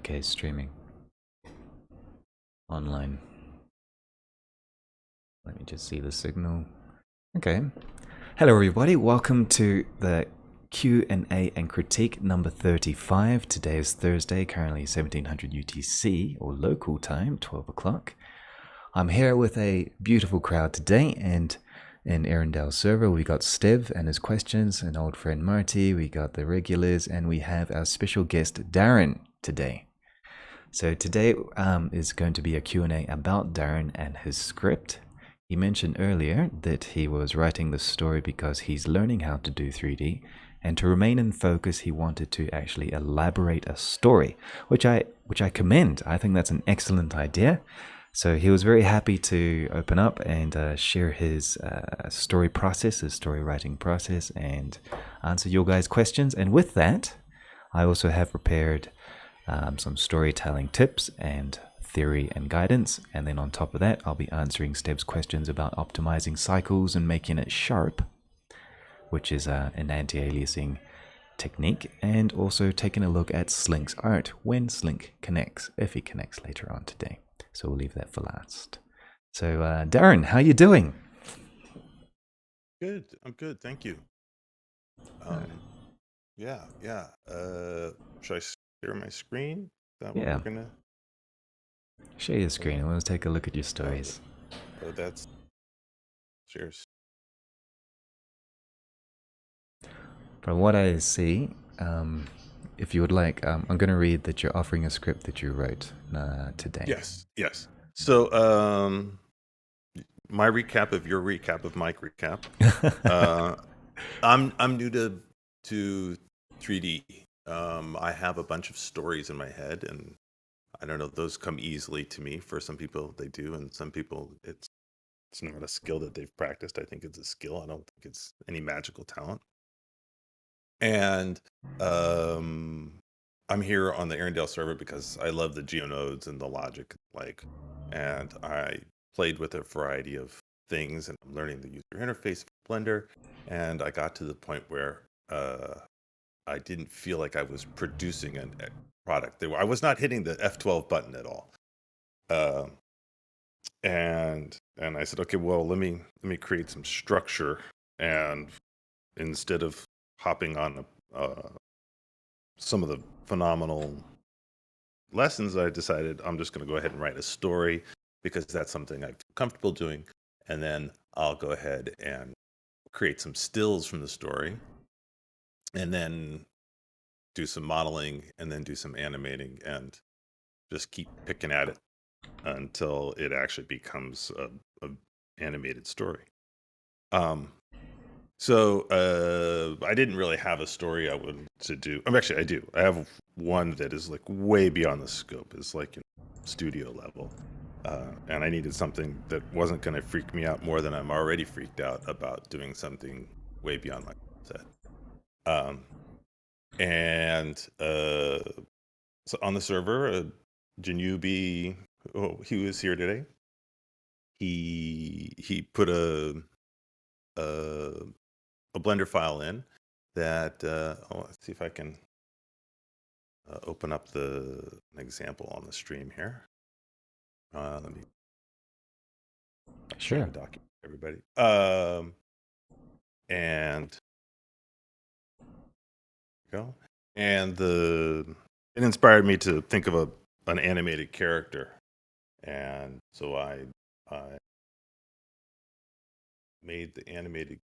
Okay, streaming. Online. Let me just see the signal. Okay. Hello everybody, welcome to the Q&A and Critique number 35. Today is Thursday, currently 1700 UTC, or local time, 12 o'clock. I'm here with a beautiful crowd today, and in Erindale server we got Steve and his questions, an old friend Marty, we got the regulars, and we have our special guest Darin today. So today is going to be a Q&A about Darin and his script. He mentioned earlier that he was writing the story because he's learning how to do 3D, and to remain in focus he wanted to actually elaborate a story, which I commend. I think that's an excellent idea. So he was very happy to open up and share his story process, his story writing process, and answer your guys' questions. And with that, I also have prepared some storytelling tips and theory and guidance, and then on top of that I'll be answering Stev's questions about optimizing cycles and making it sharp, which is an anti-aliasing technique, and also taking a look at Slinc's art when Slinc connects, if he connects later on today. So we'll leave that for last. So Darin, how you doing? Good. I'm good. Thank you. Yeah. Should I share my screen? Is that what we're gonna? Share your screen. I want to take a look at your stories. Oh, that's shares. From what I see, if you would like, I'm going to read that you're offering a script that you wrote today. Yes. So, my recap of your recap of my recap. I'm new to 3D. I have a bunch of stories in my head, and I don't know, those come easily to me. For some people they do, and some people it's not a skill that they've practiced. I think it's a skill. I don't think it's any magical talent. And I'm here on the Erindale server because I love the geonodes and the logic, and I played with a variety of things, and I'm learning the user interface for Blender, and I got to the point where I didn't feel like I was producing a product. I was not hitting the F12 button at all. And I said, okay, well, let me create some structure, and instead of hopping on some of the phenomenal lessons, I decided I'm just going to go ahead and write a story, because that's something I'm comfortable doing, and then I'll go ahead and create some stills from the story, and then do some modeling, and then do some animating, and just keep picking at it until it actually becomes a animated story. So I didn't really have a story I wanted to do. Actually, I do. I have one that is like way beyond the scope. It's like studio level. And I needed something that wasn't going to freak me out more than I'm already freaked out about doing something way beyond my set. So on the server, Janubi, he was here today. He put a Blender file in that let's see if I can open up an example on the stream here. Let me sure document everybody. And go. And it inspired me to think of an animated character, and so I made the animated.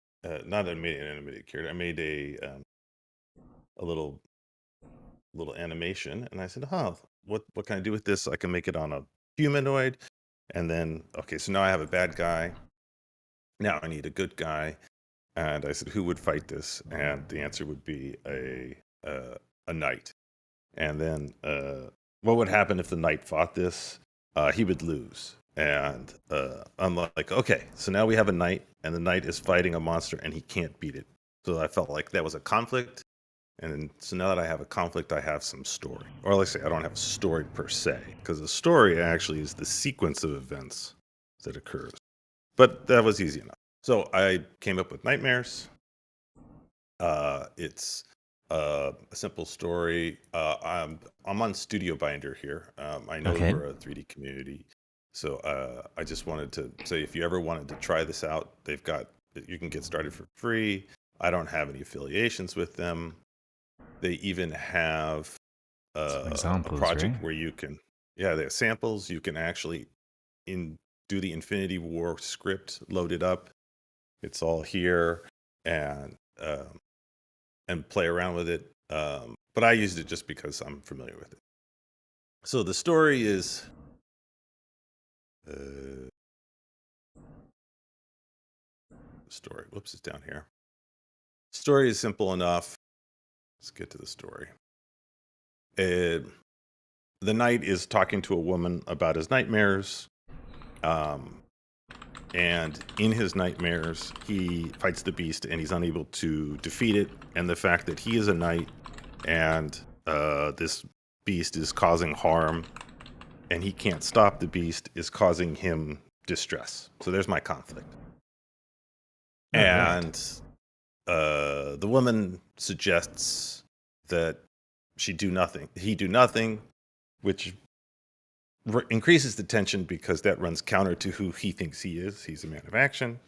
Not an animated character. I made a little animation, and I said, what can I do with this? I can make it on a humanoid, and then okay, so now I have a bad guy. Now I need a good guy, and I said, who would fight this? And the answer would be a knight. And then what would happen if the knight fought this? He would lose. And I'm like, okay, so now we have a knight, and the knight is fighting a monster, and he can't beat it. So I felt like that was a conflict. And so now that I have a conflict, I have some story. Or let's say I don't have a story per se, because a story actually is the sequence of events that occurs. But that was easy enough. So I came up with nightmares. It's a simple story. I'm on Studio Binder here. I know Okay. we're a 3D community, so I just wanted to say if you ever wanted to try this out, you can get started for free. I don't have any affiliations with them. They even have Some a examples, right? project where they have samples. You can actually do the Infinity War script, load it up. It's all here, and play around with it. But I used it just because I'm familiar with it. So the story is story. Whoops, it's down here. Story is simple enough. Let's get to the story. The knight is talking to a woman about his nightmares. And in his nightmares, he fights the beast and he's unable to defeat it. And the fact that he is a knight and this beast is causing harm and he can't stop the beast is causing him distress. So there's my conflict. All and the woman suggests that he do nothing, which increases the tension because that runs counter to who he thinks he is. He's a man of action.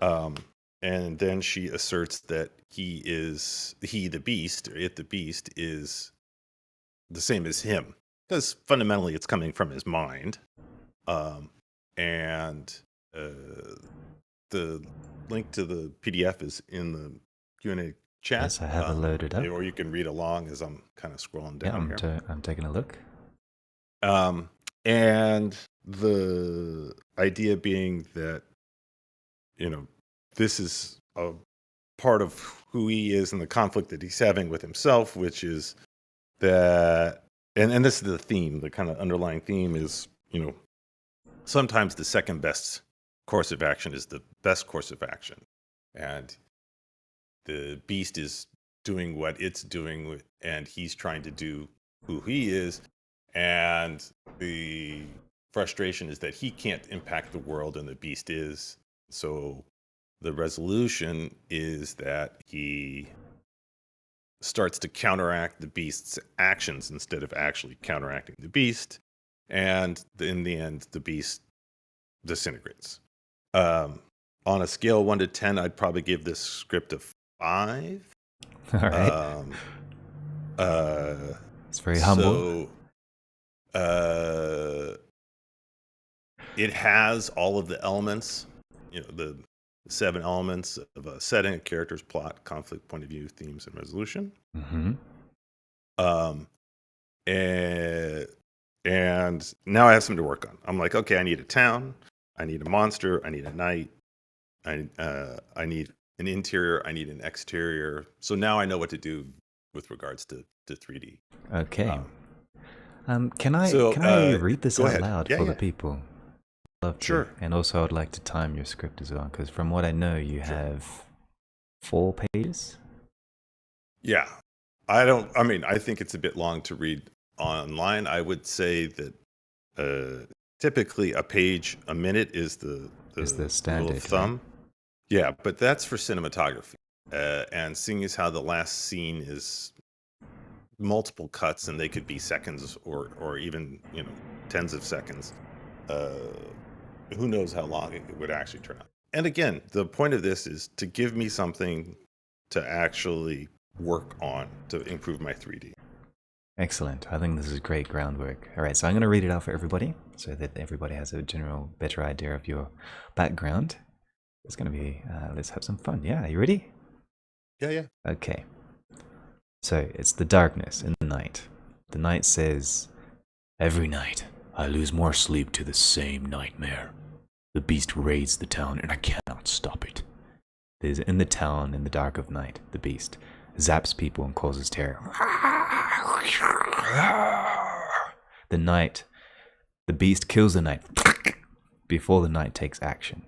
And then she asserts that the beast is the same as him, because fundamentally it's coming from his mind. And the link to the PDF is in the Q&A chat. Yes, I have it loaded up. Or you can read along as I'm kind of scrolling down here. I'm taking a look. And the idea being that, this is a part of who he is and the conflict that he's having with himself, which is that, and this is the theme, the kind of underlying theme is, sometimes the second best course of action is the best course of action. And the beast is doing what it's doing, and he's trying to do who he is. And the frustration is that he can't impact the world and the beast is. So the resolution is that he starts to counteract the beast's actions instead of actually counteracting the beast. And in the end, the beast disintegrates. On a scale of 1 to 10, I'd probably give this script a 5. All right. It's very humble. So, it has all of the elements, the 7 elements of a setting, a character's plot, conflict, point of view, themes, and resolution. Mm-hmm. And now I have something to work on. I'm like, okay, I need a town, I need a monster, I need a knight, I need an interior, I need an exterior. So now I know what to do with regards to 3D. Okay. Can I read this out loud for the people? Love to. Sure. And also, I'd like to time your script as well, because from what I know, you have 4 pages. Yeah, I think it's a bit long to read online. I would say that typically a page a minute is the standard rule of thumb. Right? Yeah, but that's for cinematography. And seeing as how the last scene is multiple cuts and they could be seconds or even tens of seconds, who knows how long it would actually turn out. And again, the point of this is to give me something to actually work on to improve my 3D. Excellent. I think this is great groundwork. All right, so I'm going to read it out for everybody so that everybody has a general better idea of your background. It's going to be, let's have some fun. Yeah, you ready? Yeah. Okay. So it's the darkness in the night. The night says, "Every night I lose more sleep to the same nightmare. The beast raids the town and I cannot stop it. There's in the town in the dark of night, the beast zaps people and causes terror. The beast kills the night before the night takes action.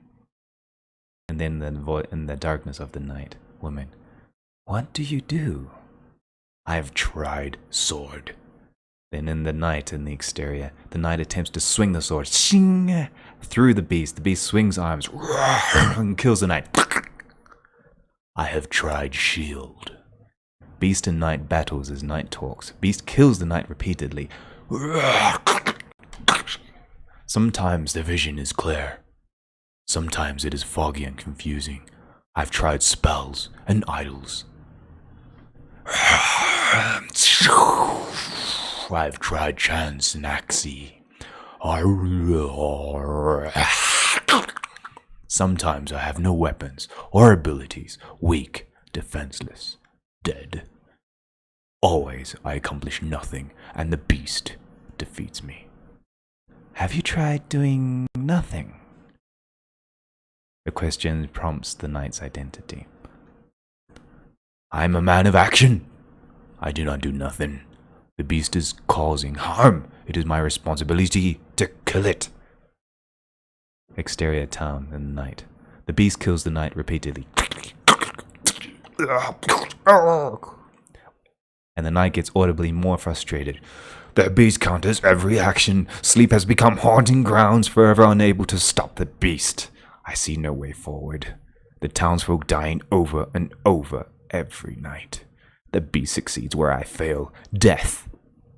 And then in the darkness of the night, woman, what do you do? I've tried sword. Then in the night, in the exterior, the knight attempts to swing the sword through the beast. The beast swings arms and kills the knight. I have tried shield. Beast and Knight battles as Knight talks. Beast kills the Knight repeatedly. Sometimes the vision is clear. Sometimes it is foggy and confusing. I've tried spells and idols. I've tried chants and axie. Sometimes I have no weapons or abilities, weak, defenseless, dead. Always I accomplish nothing, and the beast defeats me. Have you tried doing nothing? The question prompts the Knight's identity. I'm a man of action. I do not do nothing. The beast is causing harm. It is my responsibility to kill it. Exterior town and the Knight. The beast kills the Knight repeatedly. And the Knight gets audibly more frustrated. The beast counters every action. Sleep has become haunting grounds, forever unable to stop the beast. I see no way forward. The townsfolk dying over and over every night. The beast succeeds where I fail. Death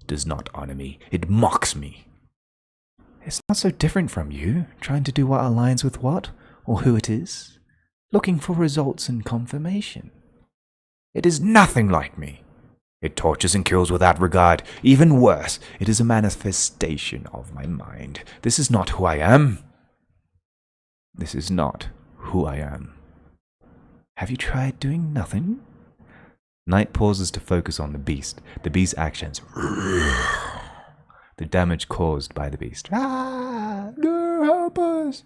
does not honor me. It mocks me. It's not so different from you, trying to do what aligns with what, or who it is, looking for results and confirmation. It is nothing like me. It tortures and kills without regard. Even worse, it is a manifestation of my mind. This is not who I am. This is not who I am. Have you tried doing nothing? Knight pauses to focus on the beast. The beast's actions. The damage caused by the beast. No, help us!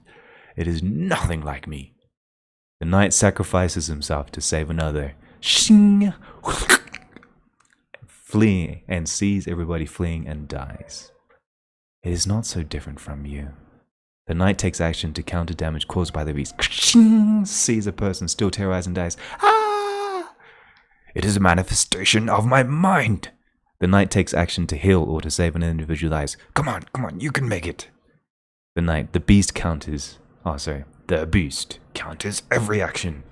It is nothing like me. The Knight sacrifices himself to save another. Shing! Fleeing and sees everybody fleeing and dies. It is not so different from you. The Knight takes action to counter damage caused by the beast. Sees a person still terrorized and dies. It is a manifestation of my mind. The Knight takes action to heal or to save an individual lives. Come on, you can make it. The beast counters every action.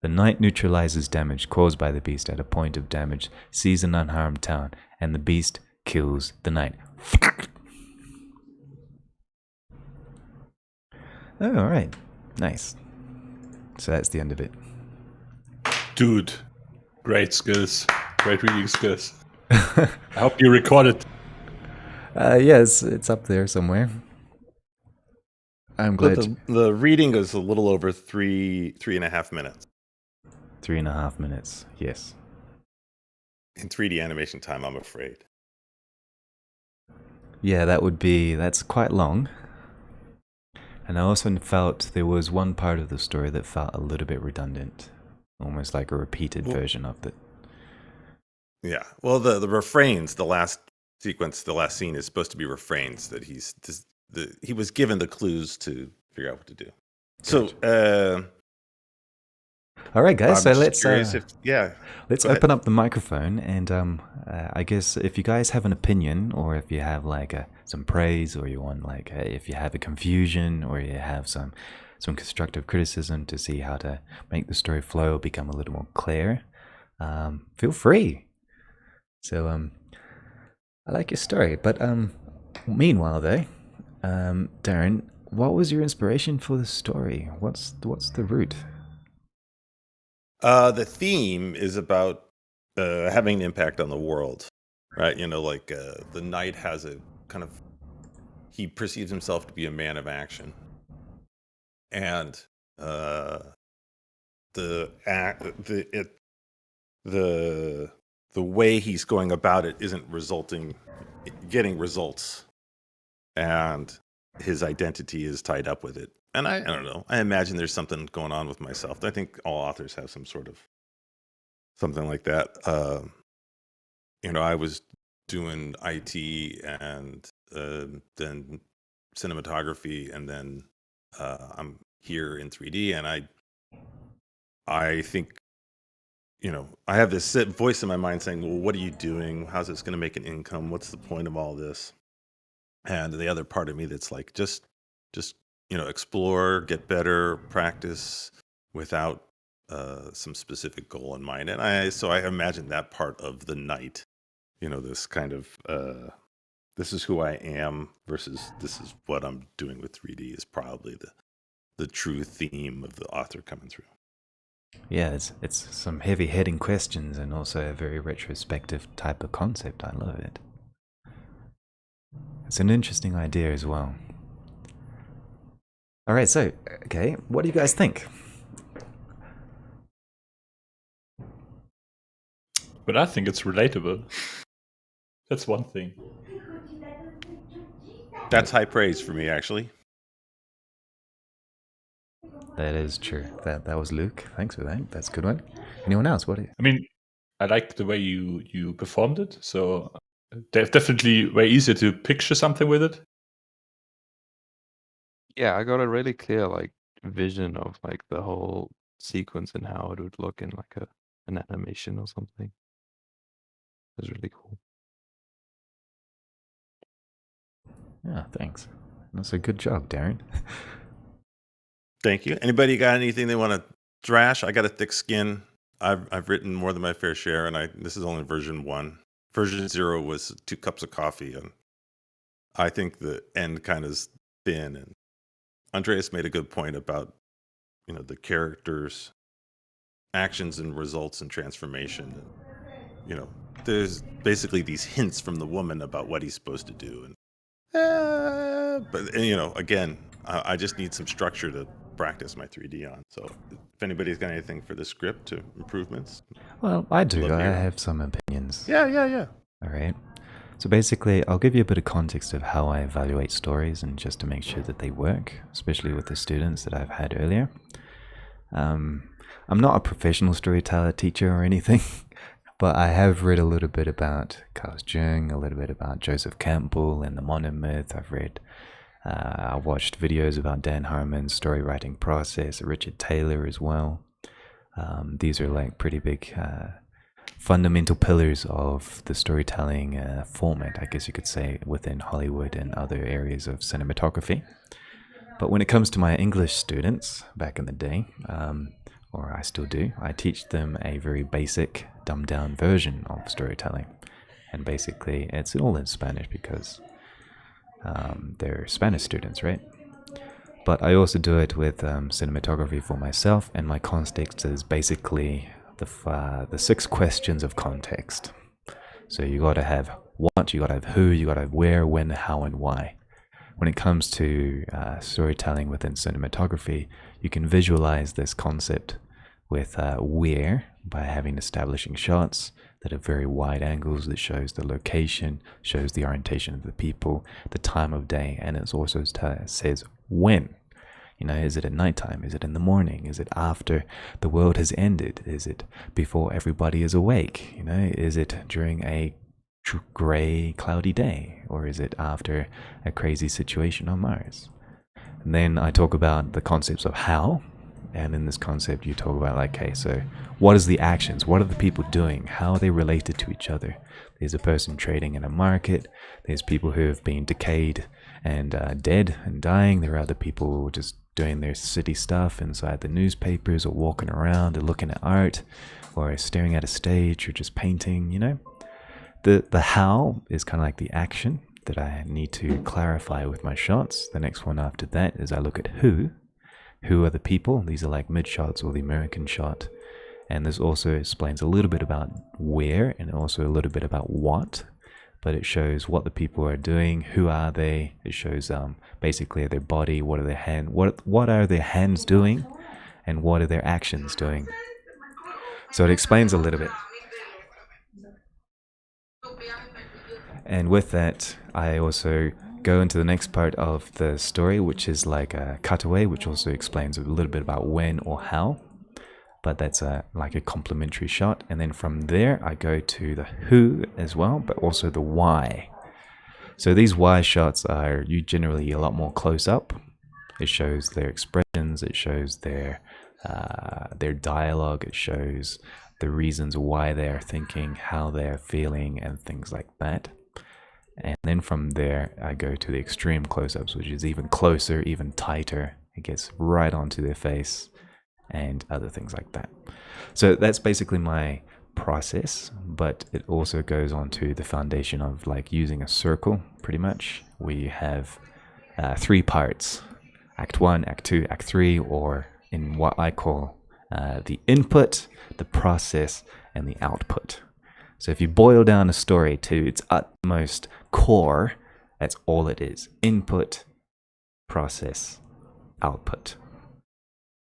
The Knight neutralizes damage caused by the beast at a point of damage, sees an unharmed town, and the beast kills the Knight. Oh, alright. Nice. So that's the end of it. Dude, great skills. Great reading skills. I hope you recorded. Yes, it's up there somewhere. I'm glad. The reading is a little over 3.5 minutes. 3.5 minutes, yes. In 3D animation time, I'm afraid. Yeah, that's quite long. And I also felt there was one part of the story that felt a little bit redundant. Almost like a repeated version of it. Yeah. Well, the refrains, the last sequence, the last scene is supposed to be refrains that he was given the clues to figure out what to do. Gotcha. So, all right, guys. So let's open up the microphone, and I guess if you guys have an opinion, or if you have some praise, or you want if you have a confusion, or you have some constructive criticism to see how to make the story flow or become a little more clear, feel free. So I like your story, but meanwhile though, Darin, what was your inspiration for the story? What's the root? The theme is about having an impact on the world, right? The Knight has a kind of, he perceives himself to be a man of action, and the way he's going about it isn't getting results, and his identity is tied up with it. And I don't know. I imagine there's something going on with myself. I think all authors have some sort of something like that. I was doing IT and then cinematography, and then I'm here in 3D, and I think, I have this voice in my mind saying, well, what are you doing? How's this going to make an income? What's the point of all this? And the other part of me that's like, just explore, get better, practice without some specific goal in mind, and I imagine that part of the night, this kind of this is who I am versus this is what I'm doing with 3D is probably the true theme of the author coming through. Yeah, it's some heavy-hitting questions and also a very retrospective type of concept. I love it. It's an interesting idea as well. All right, so, okay, what do you guys think? But I think it's relatable. That's one thing. That's high praise for me, actually. That is true. That was Luke. Thanks for that. That's a good one. Anyone else? I mean, I like the way you performed it. So definitely way easier to picture something with it. Yeah, I got a really clear vision of the whole sequence and how it would look in an animation or something. It was really cool. Yeah, thanks. That's a good job, Darin. Thank you. Anybody got anything they want to thrash? I got a thick skin. I've written more than my fair share, and this is only version 1. Version 0 was 2 cups of coffee, and I think the end kind of is thin. And Andreas made a good point about the characters' actions and results and transformation. And, there's basically these hints from the woman about what he's supposed to do, and but again, I just need some structure to practice my 3D on. So if anybody's got anything for the script to improvements. Well, I do. I have some opinions. Yeah. All right. So basically, I'll give you a bit of context of how I evaluate stories and just to make sure that they work, especially with the students that I've had earlier. I'm not a professional storyteller teacher or anything, but I have read a little bit about Carl Jung, a little bit about Joseph Campbell and the monomyth. I watched videos about Dan Harmon's story writing process, Richard Taylor as well. These are pretty big fundamental pillars of the storytelling format, I guess you could say, within Hollywood and other areas of cinematography. But when it comes to my English students back in the day, or I still do, I teach them a very basic, dumbed-down version of storytelling. And basically, it's all in Spanish because they're Spanish students, right? But I also do it with cinematography for myself, and my context is basically the 6 questions of context. So you got to have what, you got to have who, you got to have where, when, how, and why. When it comes to storytelling within cinematography, you can visualize this concept with where by having establishing shots that are very wide angles that shows the location, shows the orientation of the people, the time of day, and it also says when. Is it at nighttime? Is it in the morning? Is it after the world has ended? Is it before everybody is awake? Is it during a gray, cloudy day? Or is it after a crazy situation on Mars? And then I talk about the concepts of how. And in this concept, you talk about okay, so what is the actions? What are the people doing? How are they related to each other? There's a person trading in a market. There's people who have been decayed and dead and dying. There are other people just doing their city stuff inside the newspapers or walking around or looking at art or staring at a stage or just painting, The how is kind of like the action that I need to clarify with my shots. The next one after that is I look at who. Who are the people? These are like mid shots or the American shot. And this also explains a little bit about where and also a little bit about what. But it shows what the people are doing, who are they. It shows basically their body, what are their what are their hands doing, and what are their actions doing. So it explains a little bit. And with that, I also go into the next part of the story, which is like a cutaway, which also explains a little bit about when or how. But that's like a complementary shot. And then from there, I go to the who as well, but also the why. So these why shots are generally a lot more close up. It shows their expressions. It shows their dialogue. It shows the reasons why they're thinking, how they're feeling, and things like that. And then from there, I go to the extreme close-ups, which is even closer, even tighter. It gets right onto their face. and other things like that. So that's basically my process, but it also goes on to the foundation of like using a circle, pretty much. We have 3 parts: Act 1, Act 2, Act 3, or in what I call the input, the process, and the output. So if you boil down a story to its utmost core, that's all it is: input, process, output.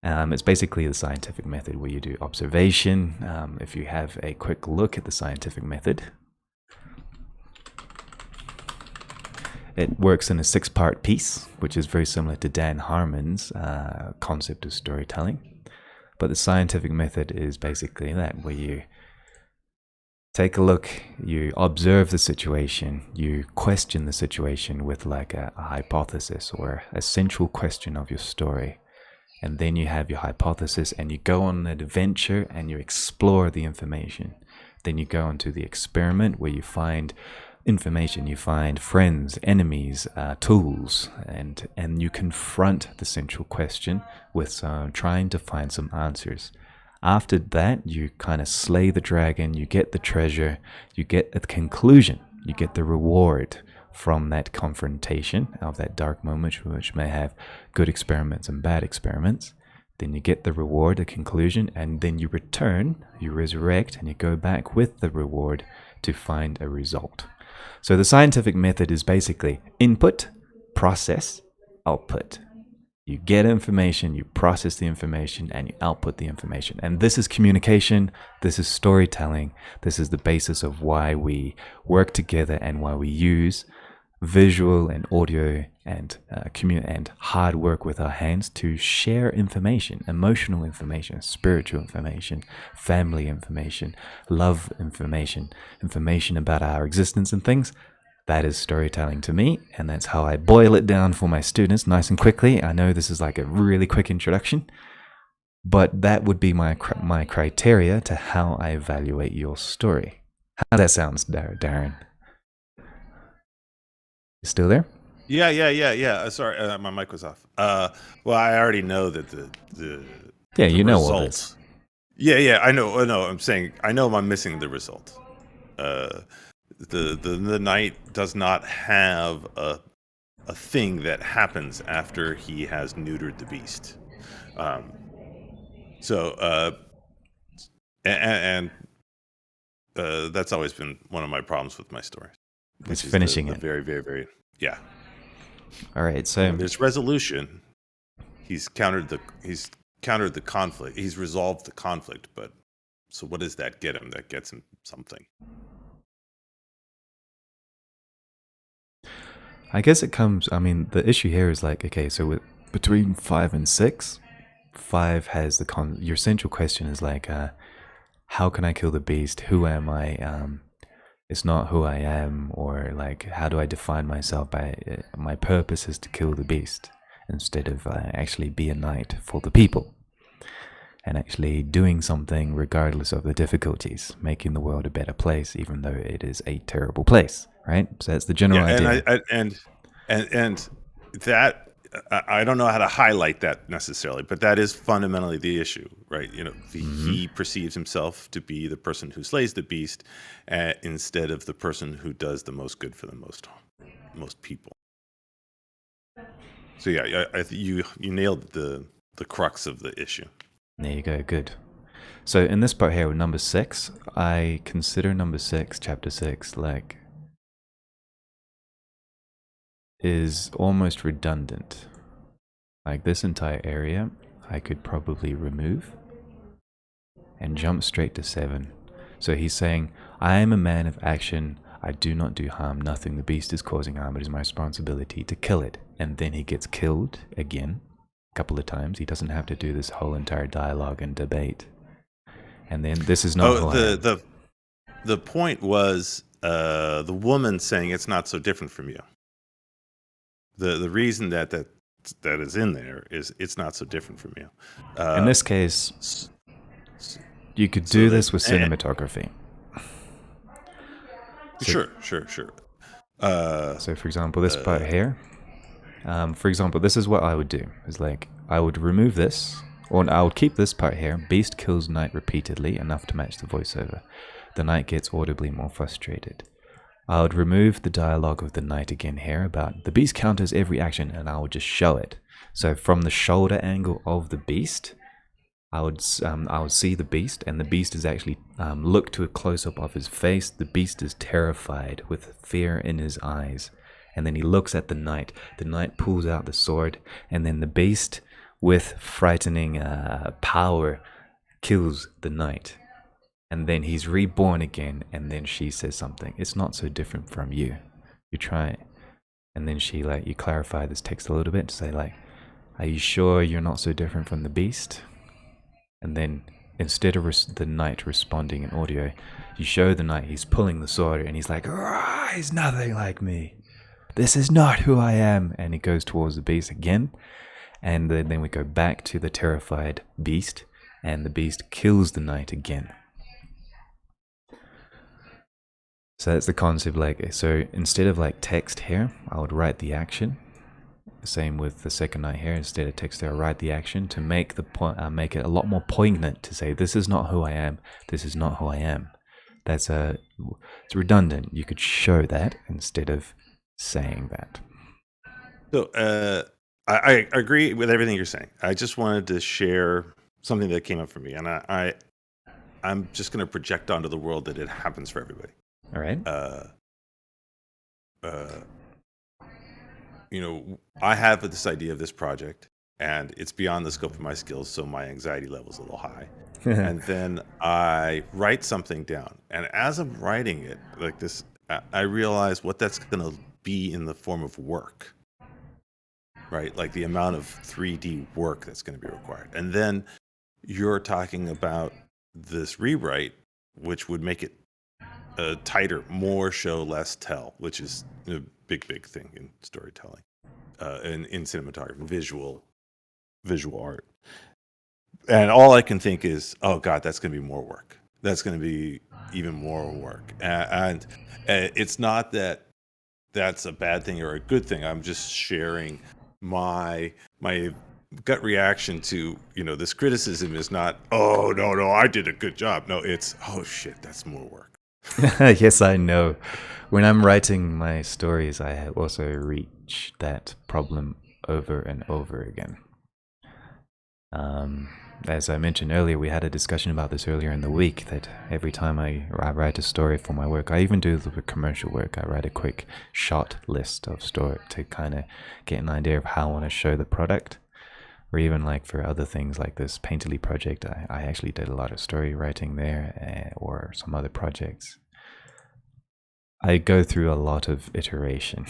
It's basically the scientific method where you do observation. If you have a quick look at the scientific method, it works in a 6-part piece, which is very similar to Dan Harmon's concept of storytelling. But the scientific method is basically that, where you take a look, you observe the situation, you question the situation with like a hypothesis or a central question of your story. And then you have your hypothesis and you go on an adventure and you explore the information. Then you go on to the experiment where you find information, you find friends, enemies, tools, and you confront the central question with trying to find some answers. After that, you kind of slay the dragon, you get the treasure, you get the conclusion, you get the reward from that confrontation of that dark moment, which may have good experiments and bad experiments. Then you get the reward, the conclusion, and then you return, you resurrect, and you go back with the reward to find a result. So the scientific method is basically input, process, output. You get information, you process the information, and you output the information. And this is communication, this is storytelling, this is the basis of why we work together and why we use visual and audio and and hard work with our hands to share information, emotional information, spiritual information, family information, love information, information about our existence and things. That is storytelling to me, and that's how I boil it down for my students nice and quickly. I know this is like a really quick introduction, but that would be my criteria to how I evaluate your story. How that sounds, Darin? You still there? Yeah. Sorry, my mic was off. Well, I already know that the you know result, all this. Yeah, I know. I'm saying I know I'm missing the result. The knight does not have a thing that happens after he has neutered the beast. That's always been one of my problems with my stories. It's finishing it. Very, very, very. Yeah. All right. So there's resolution. He's countered the conflict. He's resolved the conflict. But so what does that get him? That gets him something. I guess it comes, I mean, the issue here is like, okay, so between 5 and 6, 5 has your central question is like, how can I kill the beast? Who am I? It's not who I am, or like, how do I define myself by my purpose is to kill the beast instead of actually be a knight for the people and actually doing something regardless of the difficulties, making the world a better place, even though it is a terrible place. Right, so that's the general idea. And that I don't know how to highlight that necessarily, but that is fundamentally the issue, right? You know, he perceives himself to be the person who slays the beast instead of the person who does the most good for the most people. So yeah, you nailed the crux of the issue. There you go, good. So in this part here with number 6, I consider number 6, chapter 6, like, is almost redundant. Like this entire area I could probably remove and jump straight to 7. So he's saying, I am a man of action, I do not do harm, nothing the beast is causing harm, it is my responsibility to kill it. And then he gets killed again a couple of times. He doesn't have to do this whole entire dialogue and debate. And then this is not the point was the woman saying it's not so different from you. The reason that is in there is it's not so different from you. In this case, you could do this with cinematography. Sure. So for example, this part here, for example, this is what I would do. Is like, I would remove this, Or I would keep this part here. Beast kills knight repeatedly, enough to match the voiceover. The knight gets audibly more frustrated. I would remove the dialogue of the knight again here about the beast counters every action, and I would just show it. So from the shoulder angle of the beast, I would see the beast, and the beast is actually look to a close-up of his face. The beast is terrified with fear in his eyes, and then he looks at the knight. The knight pulls out the sword, and then the beast, with frightening power, kills the knight. And then he's reborn again, and then she says something. It's not so different from you. You try it. And then she, like, you clarify this text a little bit to say, like, are you sure you're not so different from the beast? And then instead of the knight responding in audio, you show the knight, he's pulling the sword, and he's like, he's nothing like me. This is not who I am. And he goes towards the beast again. And then we go back to the terrified beast, and the beast kills the knight again. So that's the concept. Like, so instead of like text here, I would write the action. Same with the second knight here. Instead of text there, I write the action to make the make it a lot more poignant. To say, this is not who I am. This is not who I am. It's redundant. You could show that instead of saying that. So I agree with everything you're saying. I just wanted to share something that came up for me, and I'm just going to project onto the world that it happens for everybody. All right. You know, I have this idea of this project, and it's beyond the scope of my skills, so my anxiety level is a little high. And then I write something down, and as I'm writing it like this, I realize what that's going to be in the form of work, right? Like the amount of 3D work that's going to be required. And then you're talking about this rewrite, which would make it tighter, more show, less tell, which is a big thing in storytelling, and in cinematography, visual art. And all I can think is, oh God, that's going to be more work. That's going to be even more work. And it's not that that's a bad thing or a good thing. I'm just sharing my gut reaction to, you know, this criticism is not, oh no, I did a good job. No, it's, oh shit, that's more work. Yes, I know. When I'm writing my stories, I also reach that problem over and over again. As I mentioned earlier, we had a discussion about this earlier in the week, that every time I write a story for my work, I even do the commercial work, I write a quick shot list of story to kind of get an idea of how I want to show the product. Or even like for other things like this Painterly project, I actually did a lot of story writing there, or some other projects. I go through a lot of iteration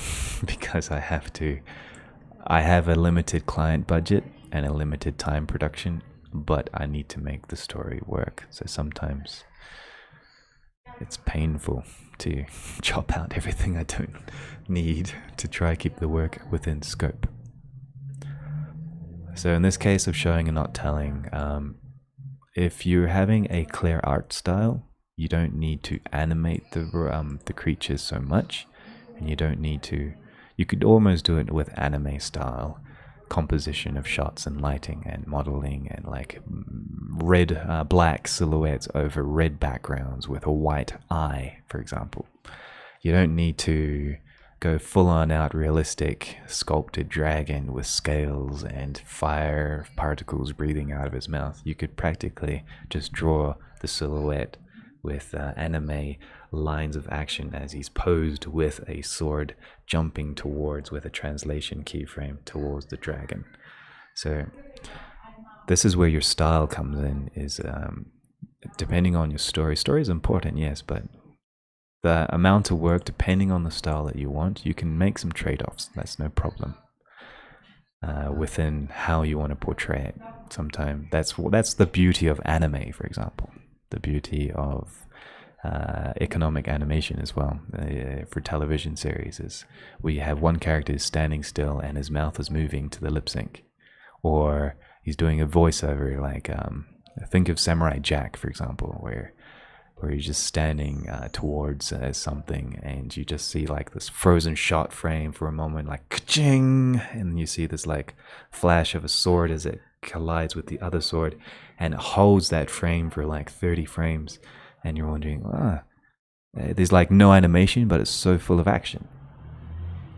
because I have a limited client budget and a limited time production, but I need to make the story work. So sometimes it's painful to chop out everything I don't need to try keep the work within scope. So in this case of showing and not telling, if you're having a clear art style, you don't need to animate the creatures so much, and you don't need to. You could almost do it with anime style composition of shots and lighting and modeling and like black silhouettes over red backgrounds with a white eye, for example. You don't need to go full-on out realistic sculpted dragon with scales and fire particles breathing out of his mouth. You could practically just draw the silhouette with anime lines of action as he's posed with a sword jumping towards, with a translation keyframe towards the dragon. So this is where your style comes in, is depending on your story. Story is important, yes, but the amount of work, depending on the style that you want, you can make some trade-offs. That's no problem. Within how you want to portray it. Sometimes that's the beauty of anime, for example. The beauty of economic animation as well, for television series, is we have one character standing still and his mouth is moving to the lip sync, or he's doing a voiceover. Like think of Samurai Jack, for example, where he's just standing towards something, and you just see like this frozen shot frame for a moment, like ka-ching, and you see this like flash of a sword as it collides with the other sword, and it holds that frame for like 30 frames, and you're wondering, there's like no animation, but it's so full of action.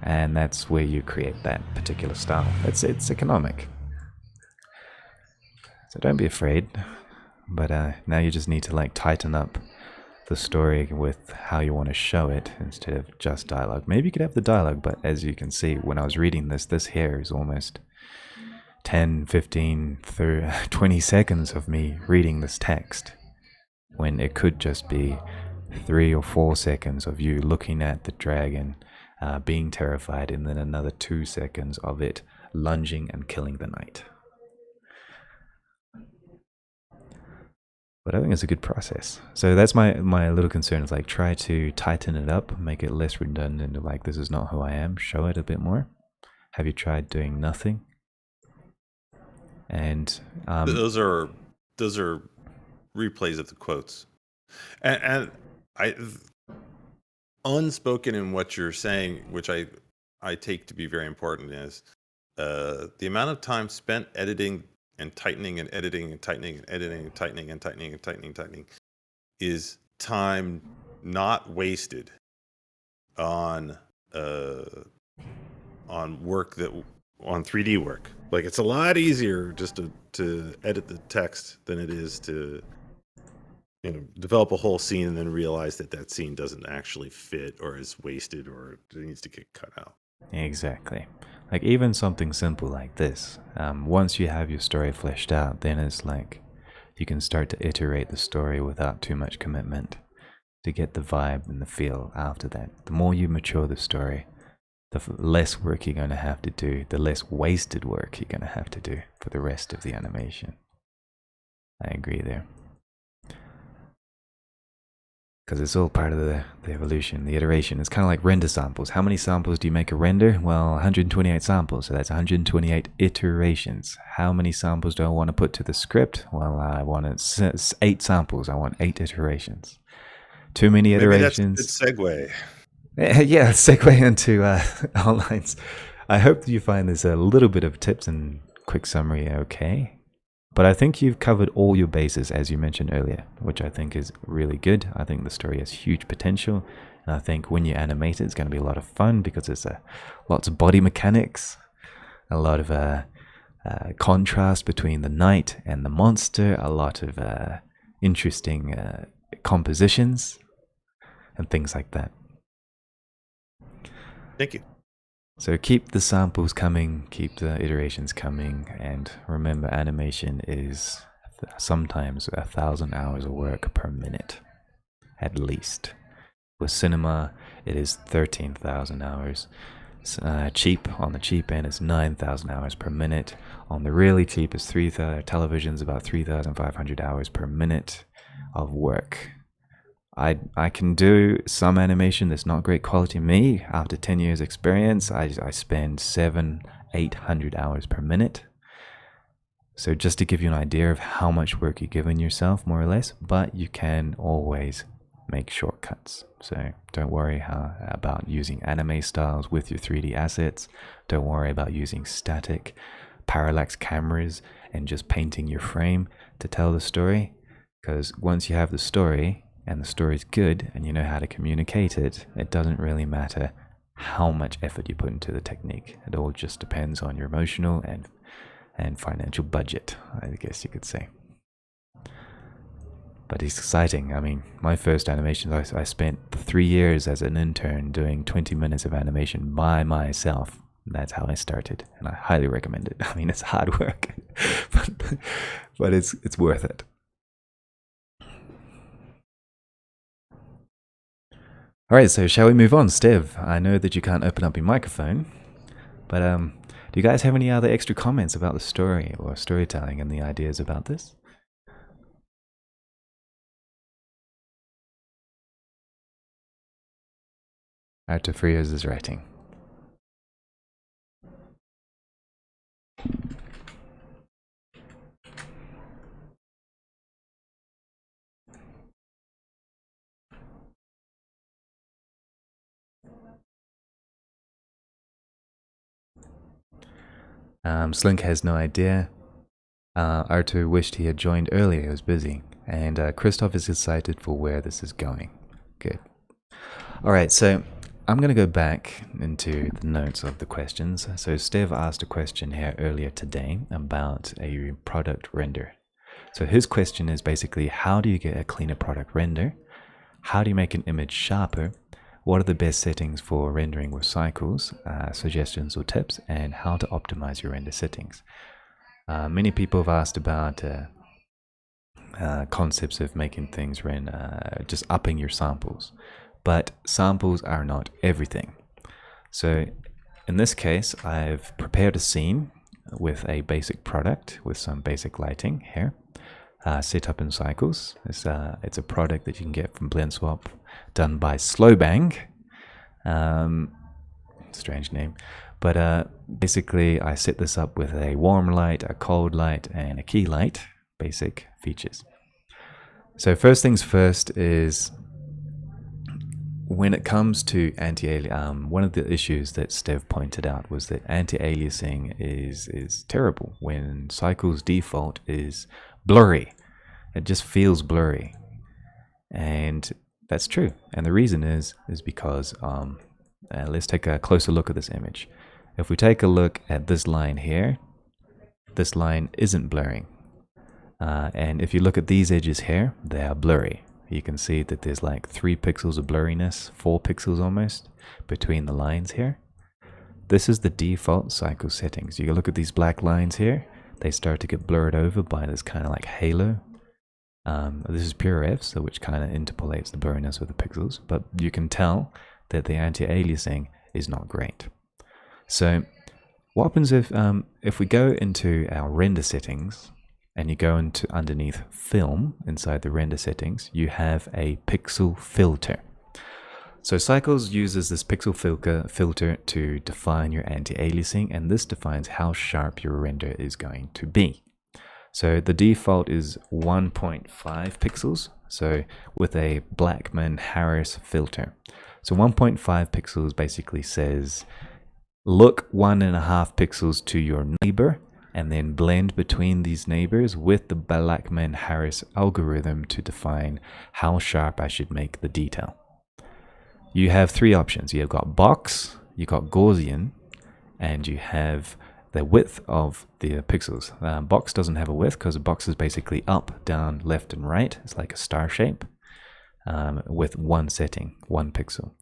And that's where you create that particular style. It's economic. So don't be afraid. But now you just need to like tighten up the story with how you want to show it instead of just dialogue. Maybe you could have the dialogue, but as you can see, when I was reading this here is almost 10, 15, 30, 20 seconds of me reading this text, when it could just be 3 or 4 seconds of you looking at the dragon, being terrified, and then another 2 seconds of it lunging and killing the knight. But I think it's a good process. So that's my little concern, is like try to tighten it up, make it less redundant, like this is not who I am, show it a bit more. Have you tried doing nothing? And those are replays of the quotes. And I unspoken in what you're saying, which I take to be very important, is the amount of time spent editing and tightening and editing and tightening and editing and tightening and tightening and tightening is time not wasted on work on 3D work. Like, it's a lot easier just to edit the text than it is to develop a whole scene and then realize that scene doesn't actually fit or is wasted or it needs to get cut out. Exactly. Like even something simple like this, once you have your story fleshed out, then it's like you can start to iterate the story without too much commitment to get the vibe and the feel after that. The more you mature the story, the less work you're going to have to do, the less wasted work you're going to have to do for the rest of the animation. I agree there. Because it's all part of the evolution, the iteration. It's kind of like render samples. How many samples do you make a render? Well, 128 samples, so that's 128 iterations. How many samples do I want to put to the script? Well, I want 8 samples. I want 8 iterations. Too many iterations. Maybe that's a good segue. Yeah, segue into outlines. I hope that you find this a little bit of tips and quick summary okay. But I think you've covered all your bases, as you mentioned earlier, which I think is really good. I think the story has huge potential. And I think when you animate it, it's going to be a lot of fun because there's lots of body mechanics, a lot of contrast between the knight and the monster, a lot of interesting compositions, and things like that. Thank you. So keep the samples coming, keep the iterations coming, and remember animation is sometimes 1,000 hours of work per minute, at least. With cinema, it is 13,000 hours. Cheap, on the cheap end, is 9,000 hours per minute. On the really cheap is television's about 3,500 hours per minute of work. I can do some animation that's not great quality. Me, after 10 years experience, I spend 700-800 hours per minute. So just to give you an idea of how much work you're giving yourself, more or less, but you can always make shortcuts. So don't worry about using anime styles with your 3D assets. Don't worry about using static parallax cameras and just painting your frame to tell the story. Because once you have the story, and the story's good, and you know how to communicate it, it doesn't really matter how much effort you put into the technique. It all just depends on your emotional and financial budget, I guess you could say. But it's exciting. I mean, my first animation, I spent 3 years as an intern doing 20 minutes of animation by myself. That's how I started, and I highly recommend it. I mean, it's hard work, but it's worth it. All right, so shall we move on? Stev, I know that you can't open up your microphone, but do you guys have any other extra comments about the story or storytelling and the ideas about this? Arthur Frias is writing. Slinc has no idea. Artur wished he had joined earlier, he was busy. And Christoph is excited for where this is going. Good. All right, so I'm going to go back into the notes of the questions. So Steve asked a question here earlier today about a product render. So his question is basically, how do you get a cleaner product render? How do you make an image sharper? What are the best settings for rendering with cycles, suggestions or tips, and how to optimize your render settings? Many people have asked about concepts of making things just upping your samples, but samples are not everything. So in this case, I've prepared a scene with a basic product with some basic lighting here, set up in Cycles. It's a product that you can get from BlendSwap, done by Slowbang. Strange name. But basically, I set this up with a warm light, a cold light, and a key light, basic features. So first things first is, when it comes to anti-aliasing, one of the issues that Steve pointed out was that anti-aliasing is terrible when Cycles default is blurry. It just feels blurry. And that's true. And the reason is because, let's take a closer look at this image. If we take a look at this line here, this line isn't blurring. And if you look at these edges here, they are blurry. You can see that there's like 3 pixels of blurriness, 4 pixels almost, between the lines here. This is the default Cycle settings. You can look at these black lines here. They start to get blurred over by this kind of like halo. This is pure F, so which kind of interpolates the blurriness with the pixels. But you can tell that the anti-aliasing is not great. So what happens if we go into our render settings, and you go into underneath film inside the render settings, you have a pixel filter. So Cycles uses this pixel filter to define your anti-aliasing, and this defines how sharp your render is going to be. So the default is 1.5 pixels, so with a Blackman-Harris filter. So 1.5 pixels basically says, look 1.5 pixels to your neighbor, and then blend between these neighbors with the Blackman-Harris algorithm to define how sharp I should make the detail. You have 3 options. You've got box, you've got Gaussian, and you have the width of the pixels. Box doesn't have a width because a box is basically up, down, left, and right. It's like a star shape with one setting, 1 pixel.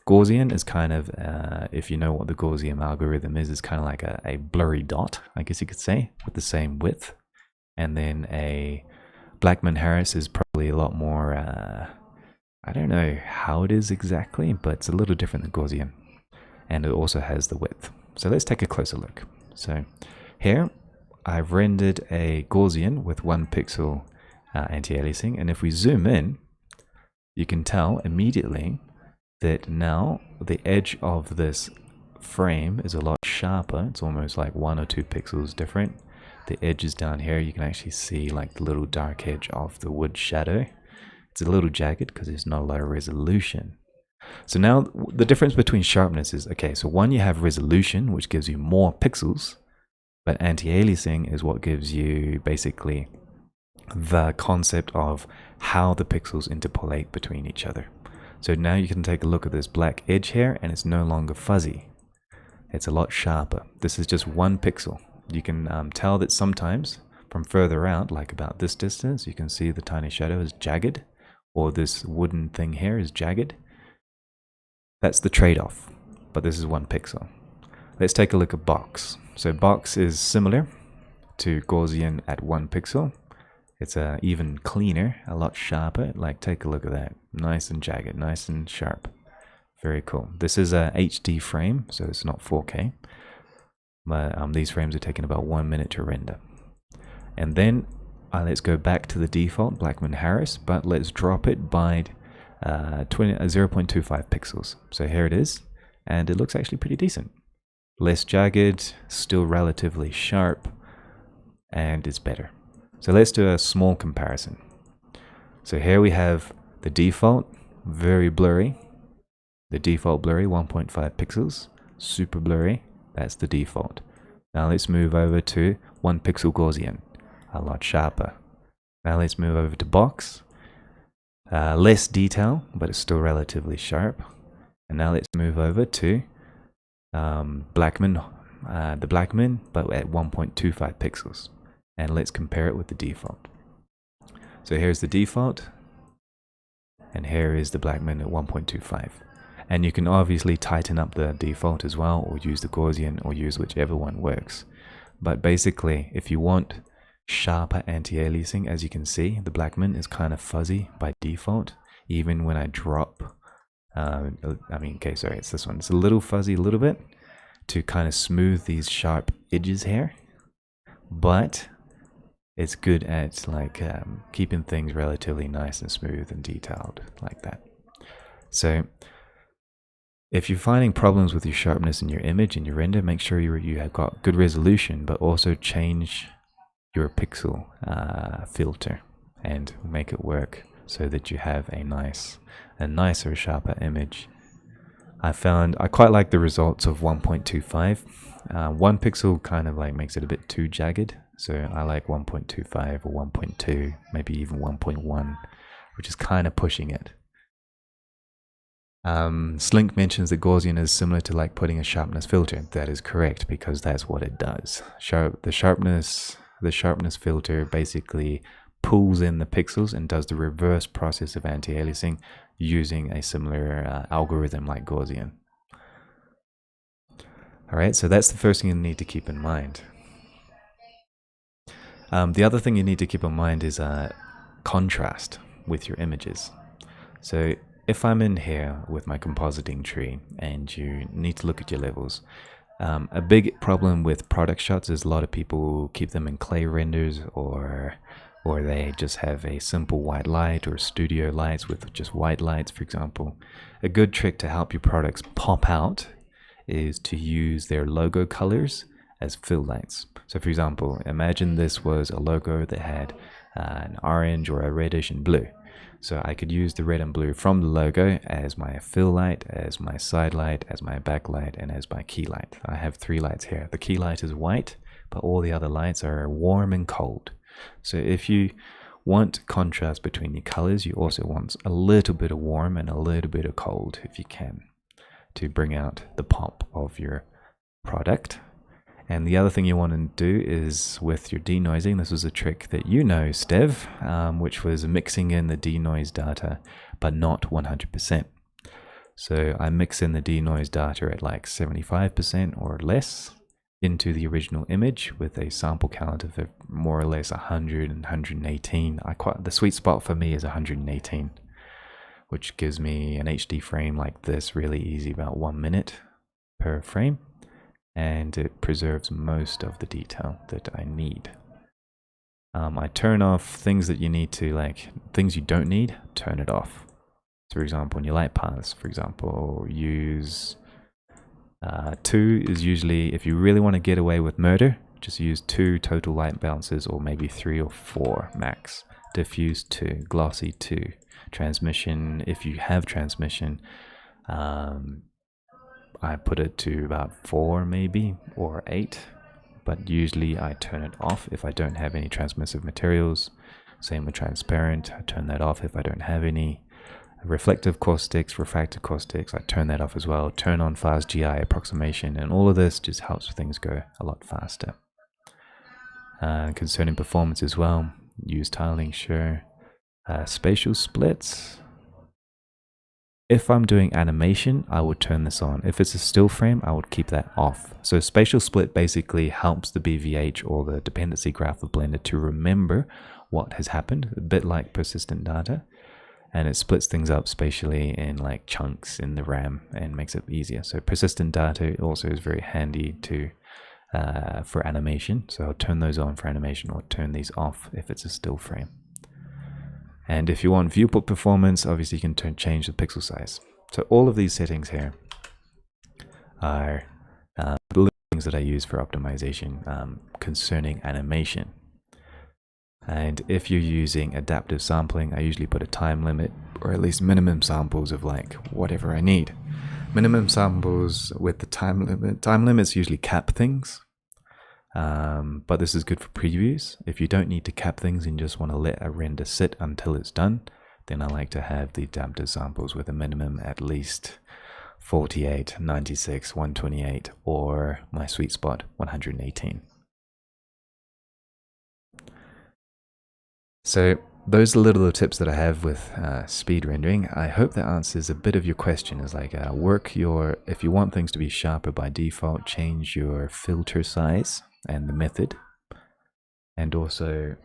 Gaussian is kind of, if you know what the Gaussian algorithm is, it's kind of like a blurry dot, I guess you could say, with the same width. And then a Blackman-Harris is probably a lot more, I don't know how it is exactly, but it's a little different than Gaussian. And it also has the width. So let's take a closer look. So here, I've rendered a Gaussian with 1 pixel anti-aliasing. And if we zoom in, you can tell immediately that now the edge of this frame is a lot sharper. It's almost like 1 or 2 pixels different. The edges down here, you can actually see like the little dark edge of the wood shadow. It's a little jagged because there's not a lot of resolution. So now the difference between sharpness is, okay, so one, you have resolution, which gives you more pixels, but anti-aliasing is what gives you basically the concept of how the pixels interpolate between each other. So now you can take a look at this black edge here, and it's no longer fuzzy. It's a lot sharper. This is just 1 pixel. You can tell that sometimes from further out, like about this distance, you can see the tiny shadow is jagged, or this wooden thing here is jagged. That's the trade-off, but this is 1 pixel. Let's take a look at box. So box is similar to Gaussian at 1 pixel. It's even cleaner, a lot sharper. Like, take a look at that. Nice and jagged, nice and sharp. Very cool. This is a HD frame, so it's not 4K. But these frames are taking about 1 minute to render. And then let's go back to the default Blackman-Harris, but let's drop it by 0.25 pixels. So here it is, and it looks actually pretty decent. Less jagged, still relatively sharp, and it's better. So let's do a small comparison. So here we have the default, very blurry. The default blurry, 1.5 pixels, super blurry. That's the default. Now let's move over to 1 pixel Gaussian. a lot sharper. Now let's move over to box. Less detail, but it's still relatively sharp. And now let's move over to Blackman, the Blackman, but at 1.25 pixels. And let's compare it with the default. So here's the default, and here is the Blackman at 1.25. And you can obviously tighten up the default as well, or use the Gaussian, or use whichever one works. But basically, if you want sharper anti-aliasing, as you can see, the Blackman is kind of fuzzy by default, even when I drop, it's this one. It's a little fuzzy, a little bit, to kind of smooth these sharp edges here. But it's good at keeping things relatively nice and smooth and detailed like that. So if you're finding problems with your sharpness in your image and your render, make sure you have got good resolution, but also change your pixel filter and make it work so that you have a nicer, sharper image. I quite like the results of 1.25. 1 pixel kind of makes it a bit too jagged, so I like 1.25 or 1.2, maybe even 1.1, which is kind of pushing it. Slinc mentions that Gaussian is similar to putting a sharpness filter. That is correct, because that's what it does. The sharpness filter basically pulls in the pixels and does the reverse process of anti-aliasing using a similar algorithm like Gaussian. Alright, so that's the first thing you need to keep in mind. The other thing you need to keep in mind is contrast with your images. So if I'm in here with my compositing tree and you need to look at your levels, a big problem with product shots is a lot of people keep them in clay renders, or they just have a simple white light, or studio lights with just white lights, for example. A good trick to help your products pop out is to use their logo colors as fill lights. So for example, imagine this was a logo that had an orange or a reddish and blue. So I could use the red and blue from the logo as my fill light, as my side light, as my backlight, and as my key light. I have 3 lights here. The key light is white, but all the other lights are warm and cold. So if you want contrast between your colors, you also want a little bit of warm and a little bit of cold, if you can, to bring out the pop of your product. And the other thing you want to do is with your denoising. This was a trick that you know, Stev, which was mixing in the denoise data, but not 100%. So I mix in the denoise data at 75% or less into the original image with a sample count of more or less 100 and 118. The sweet spot for me is 118, which gives me an HD frame like this really easy, about 1 minute per frame. And it preserves most of the detail that I need. I turn off things that you need to, things you don't need, turn it off. So for example, in your light paths, for example, use 2 is usually, if you really want to get away with murder, just use 2 total light balances, or maybe 3 or 4 max. Diffuse 2, glossy 2, transmission, if you have transmission, I put it to about 4 maybe, or 8, but usually I turn it off if I don't have any transmissive materials. Same with transparent, I turn that off if I don't have any. Reflective caustics, refractive caustics, I turn that off as well. Turn on fast GI approximation, and all of this just helps things go a lot faster. Concerning performance as well, use tiling, sure. Spatial splits. If I'm doing animation, I would turn this on. If it's a still frame, I would keep that off. So spatial split basically helps the BVH, or the dependency graph of Blender, to remember what has happened, a bit like persistent data. And it splits things up spatially in chunks in the RAM and makes it easier. So persistent data also is very handy for animation. So I'll turn those on for animation, or turn these off if it's a still frame. And if you want viewport performance, obviously you can change the pixel size. So all of these settings here are the things that I use for optimization concerning animation. And if you're using adaptive sampling, I usually put a time limit, or at least minimum samples of whatever I need. Minimum samples with the time limits usually cap things. But this is good for previews. If you don't need to cap things and just want to let a render sit until it's done, then I like to have the adaptive samples with a minimum at least 48, 96, 128, or my sweet spot, 118. So those are little tips that I have with speed rendering. I hope that answers a bit of your question. Is like if you want things to be sharper by default, change your filter size and the method. And also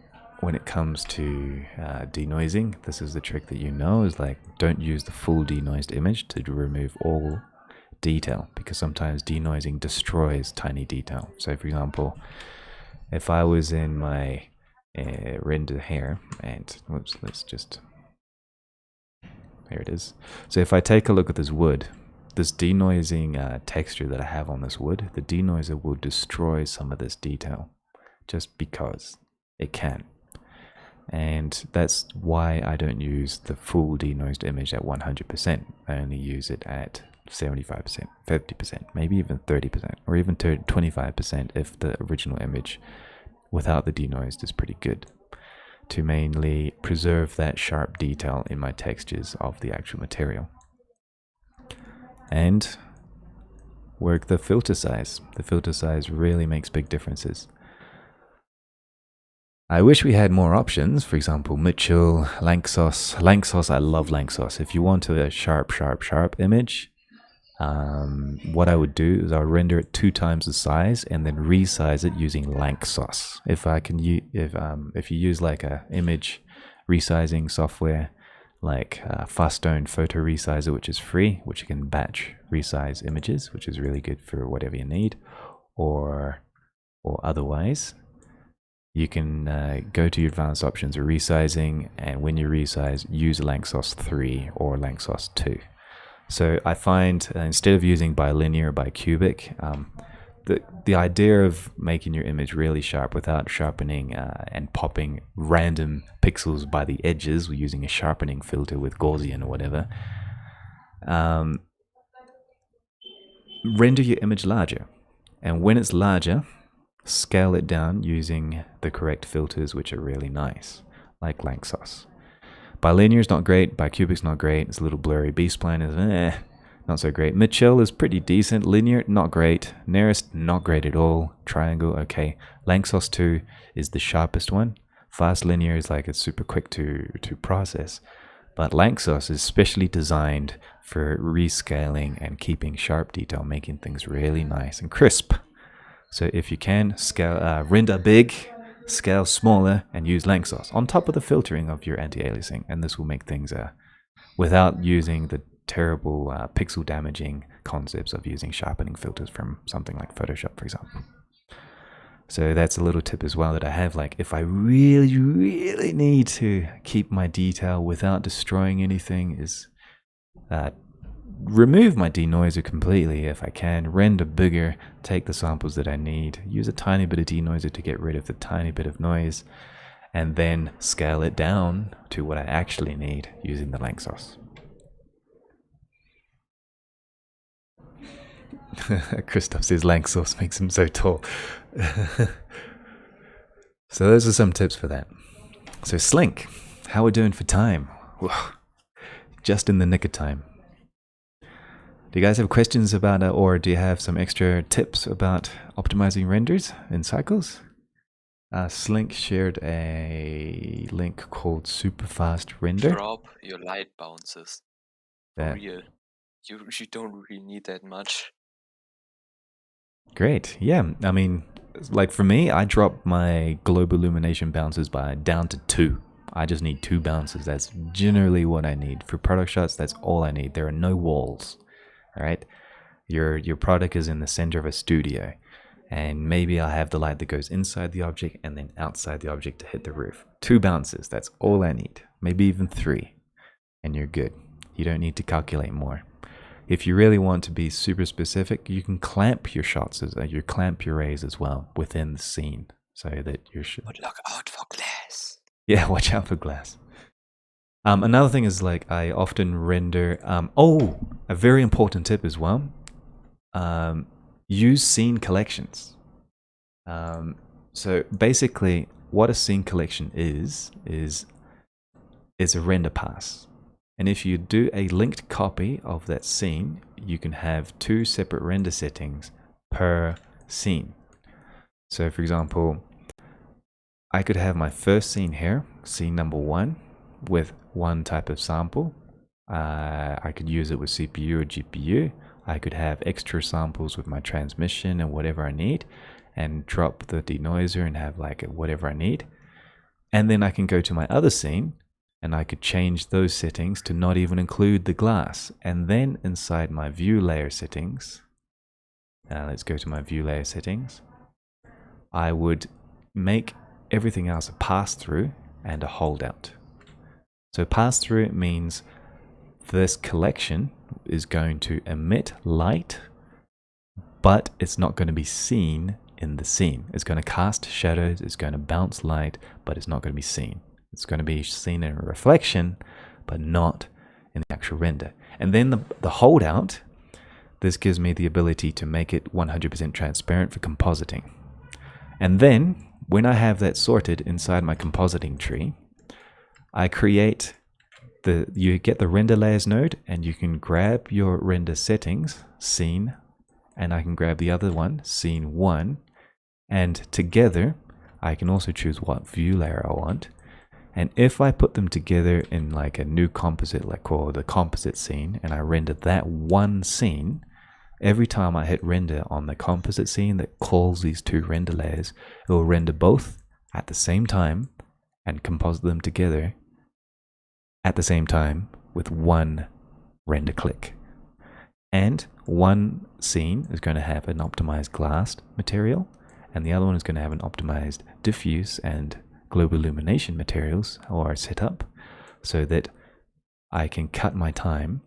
when it comes to denoising, this is the trick that you know, is like don't use the full denoised image to remove all detail, because sometimes denoising destroys tiny detail. So for example, if I was in my render here, and whoops, here it is. So if I take a look at this wood, this denoising texture that I have on this wood, the denoiser will destroy some of this detail just because it can. And that's why I don't use the full denoised image at 100%. I only use it at 75%, 50%, maybe even 30%, or even 25% if the original image without the denoised is pretty good, to mainly preserve that sharp detail in my textures of the actual material. And work the filter size. The filter size really makes big differences. I wish we had more options. For example, Mitchell, Lanczos. Lanczos, I love Lanczos. If you want a sharp image, what I would do is I'll render it 2 times the size and then resize it using Lanczos. If you use like a image resizing software like Fastone Photo Resizer, which is free, which you can batch resize images, which is really good for whatever you need, or otherwise, you can go to your advanced options or resizing, and when you resize, use Lanczos 3 or Lanczos 2. So I find instead of using bilinear or bicubic, the idea of making your image really sharp without sharpening and popping random pixels by the edges using a sharpening filter with Gaussian or whatever, render your image larger. And when it's larger, scale it down using the correct filters, which are really nice, like Lanczos. Bilinear is not great, bicubic's not great, it's a little blurry, B-spline is not so great. Mitchell is pretty decent, linear, not great, nearest, not great at all, triangle, okay. Lanczos 2 is the sharpest one. Fast linear is like it's super quick to process, but Lanczos is specially designed for rescaling and keeping sharp detail, making things really nice and crisp. So if you can, scale, render big, scale smaller, and use Lanczos on top of the filtering of your anti-aliasing, and this will make things without using the terrible pixel damaging concepts of using sharpening filters from something like Photoshop, for example. So that's a little tip as well that I have, like if I really need to keep my detail without destroying anything, is remove my denoiser completely if I can, render bigger, take the samples that I need, use a tiny bit of denoiser to get rid of the tiny bit of noise, and then scale it down to what I actually need using the Lanczos. Christoph says Lanczos makes him so tall. So those are some tips for that. So Slinc, how we're doing for time? Just in the nick of time. Do you guys have questions about or do you have some extra tips about optimizing renders in Cycles? Slinc shared a link called Super Fast Render. Drop your light bounces. For real. You don't really need that much. Great. Yeah. I mean, like for me, I drop my global illumination bounces down to 2. I just need 2 bounces. That's generally what I need. For product shots, that's all I need. There are no walls. All right. Your product is in the center of a studio, and maybe I'll have the light that goes inside the object and then outside the object to hit the roof. 2 bounces. That's all I need. Maybe even 3. And you're good. You don't need to calculate more. If you really want to be super specific, you can clamp your shots, you clamp your rays as well within the scene, so that you're. But look out for glass. Yeah, watch out for glass. Another thing is like I often render. A very important tip as well. Use scene collections. So basically, what a scene collection is it's a render pass. And if you do a linked copy of that scene, you can have 2 separate render settings per scene. So for example, I could have my first scene here, scene number 1, with one type of sample. I could use it with CPU or GPU. I could have extra samples with my transmission and whatever I need, and drop the denoiser and have like whatever I need. And then I can go to my other scene and I could change those settings to not even include the glass. And then inside my view layer settings, let's go to my view layer settings, I would make everything else a pass-through and a holdout. So pass-through means this collection is going to emit light, but it's not going to be seen in the scene. It's going to cast shadows, it's going to bounce light, but it's not going to be seen. It's going to be seen in a reflection, but not in the actual render. And then the holdout, this gives me the ability to make it 100% transparent for compositing. And then when I have that sorted inside my compositing tree, I create you get the render layers node, and you can grab your render settings, scene, and I can grab the other one, scene 1, and together I can also choose what view layer I want. And if I put them together in like a new composite, like called the composite scene, and I render that one scene, every time I hit render on the composite scene that calls these 2 render layers, it will render both at the same time and composite them together at the same time with one render click. And one scene is going to have an optimized glass material, and the other one is going to have an optimized diffuse and global illumination materials or setup, so that I can cut my time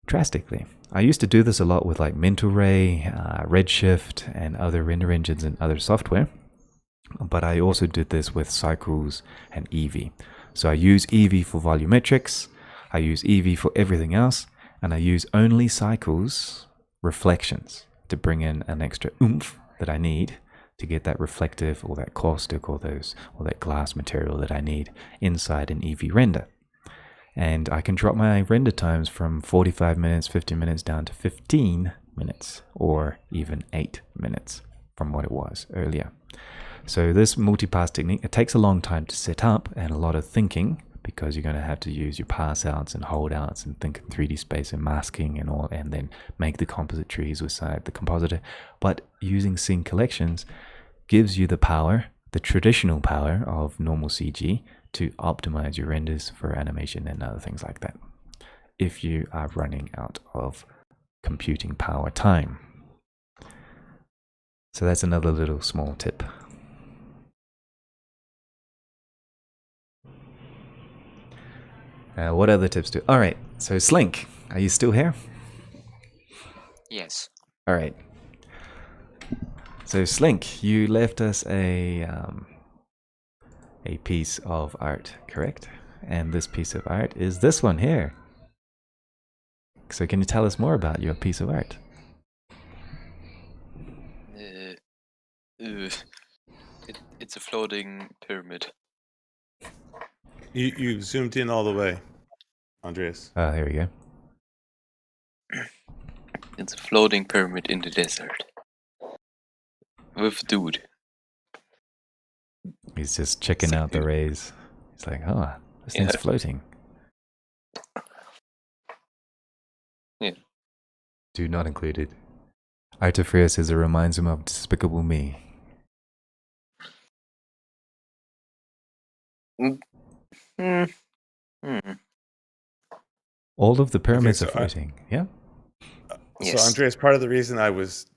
drastically. I used to do this a lot with like Mental Ray, Redshift, and other render engines and other software, but I also did this with Cycles and Eevee. So I use Eevee for volumetrics, I use Eevee for everything else, and I use only Cycles reflections to bring in an extra oomph that I need to get that reflective or that caustic or that glass material that I need inside an Eevee render. And I can drop my render times from 45 minutes, 50 minutes down to 15 minutes, or even 8 minutes from what it was earlier. So this multi-pass technique, it takes a long time to set up and a lot of thinking, because you're going to have to use your pass outs and holdouts and think in 3D space and masking and all, and then make the composite trees beside the compositor. But using scene collections gives you the power, the traditional power of normal CG, to optimize your renders for animation and other things like that, if you are running out of computing power time. So that's another little small tip. What other tips do? All right, so Slinc, are you still here? Yes. All right. So Slinc, you left us a piece of art, correct? And this piece of art is this one here. So can you tell us more about your piece of art? It's a floating pyramid. You zoomed in all the way, Andreas. Oh, here we go. It's a floating pyramid in the desert. With a dude. He's just checking out the rays. He's like, oh, this thing's floating. Yeah. Do not included. Artofria says it reminds him of Despicable Me. All of the pyramids are floating, yeah? So Andreas, part of the reason I was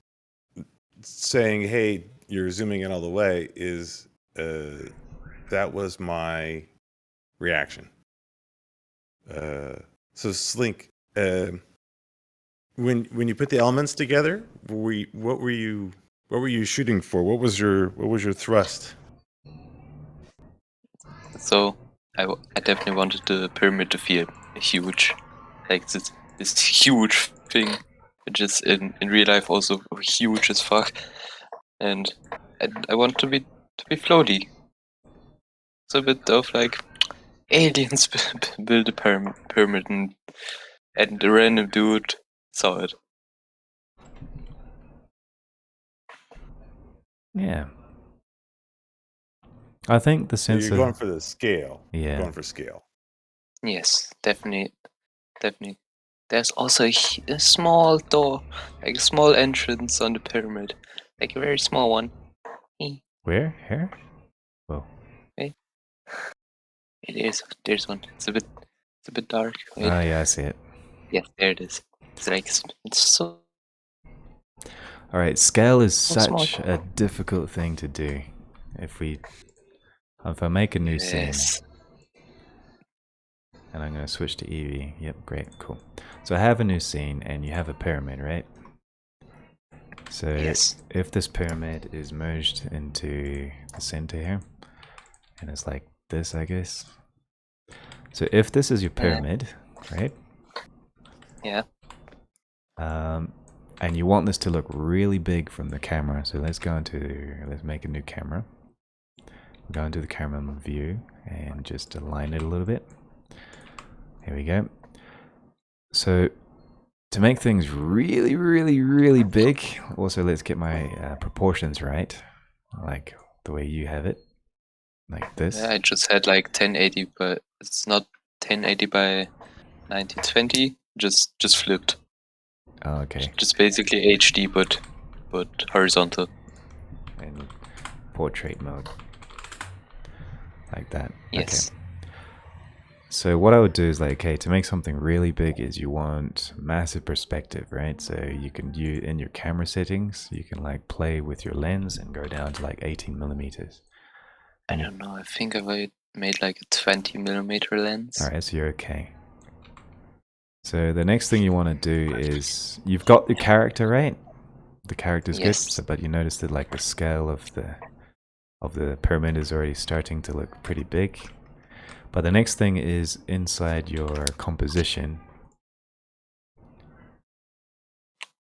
saying, hey, you're zooming in all the way is that was my reaction. So Slinc, when you put the elements together, what were you shooting for? What was your thrust? So I definitely wanted the pyramid to feel huge, like this huge thing, which is in real life also huge as fuck. And and I want to be floaty. It's a bit of like aliens build a pyramid and a random dude saw it. Yeah. I think the So sense you're going of for the scale. Yeah. You're going for scale. Yes, definitely. There's also a small door, like a small entrance on the pyramid, like a very small one. where here? Whoa. It is. There's one. It's a bit dark. Wait. Oh yeah, I see it. Yes, there it is. It's like it's so. All right, scale is small. such a difficult thing to do. If I make a new scene, Yes. and I'm going to switch to Eevee. Yep, great, cool. So I have a new scene, and you have a pyramid, right? So Yes. if this pyramid is merged into the center here, and it's like this, I guess. So if this is your pyramid, right? Yeah. And you want this to look really big from the camera, so let's make a new camera. Go into the camera view and just align it a little bit. Here we go. So to make things really, really, really big, also let's get my proportions right, like the way you have it, like this. Yeah, I just had like 1080, but it's not 1080 by 1920. Just flipped. Oh, okay. Just basically HD, but horizontal. And portrait mode, like that. Yes. Okay. So what I would do is like, okay, to make something really big is you want massive perspective, right? So you can in your camera settings, you can like play with your lens and go down to like 18 millimeters. I don't know. I think I made like a 20mm lens. All right, so you're okay. So the next thing you want to do is you've got the character, right? The character's good, Yes. so, but you notice that like the scale of the pyramid is already starting to look pretty big. But the next thing is inside your composition.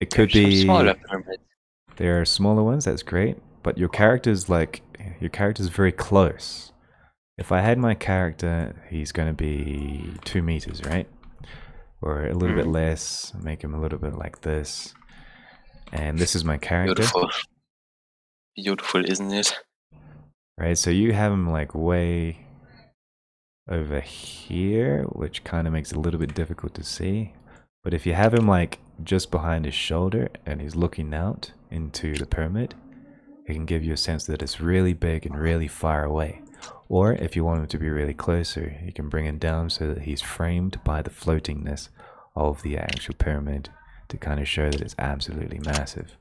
It could There's some be smaller pyramids. there are smaller ones, that's great, but your character's very close. If I had my character, he's going to be 2 meters, right? Or a little bit less, make him a little bit like this. And this is my character. Beautiful. Beautiful, isn't it? Right, so you have him like way over here, which kind of makes it a little bit difficult to see. But if you have him like just behind his shoulder and he's looking out into the pyramid, it can give you a sense that it's really big and really far away. Or if you want him to be really closer, you can bring him down so that he's framed by the floatingness of the actual pyramid to kind of show that it's absolutely massive.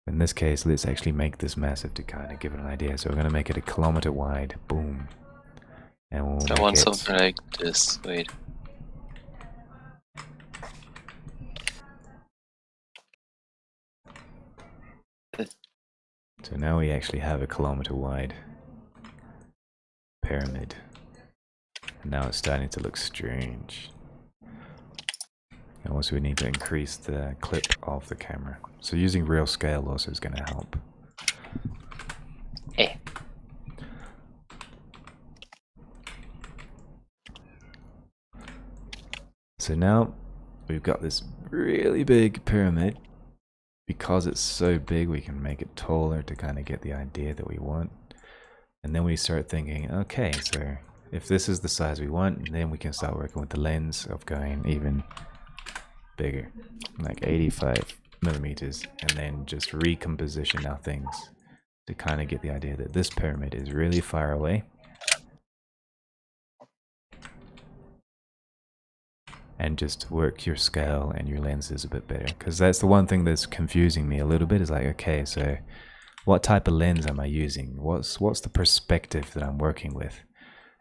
In this case, let's actually make this massive to kind of give it an idea. So we're going to make it 1 kilometer wide. Boom. And we'll I want something like this. Wait. So now we actually have 1 kilometer wide pyramid. And now it's starting to look strange. And also we need to increase the clip of the camera. So using real scale also is going to help. Eh. So now we've got this really big pyramid. Because it's so big, we can make it taller to kind of get the idea that we want. And then we start thinking, okay, so if this is the size we want, then we can start working with the lens of going even bigger, like 85 millimeters, and then just recomposition our things to kind of get the idea that this pyramid is really far away. And just work your scale and your lenses a bit better, because that's the one thing that's confusing me a little bit, is like, okay, so what type of lens am I using? What's the perspective that I'm working with?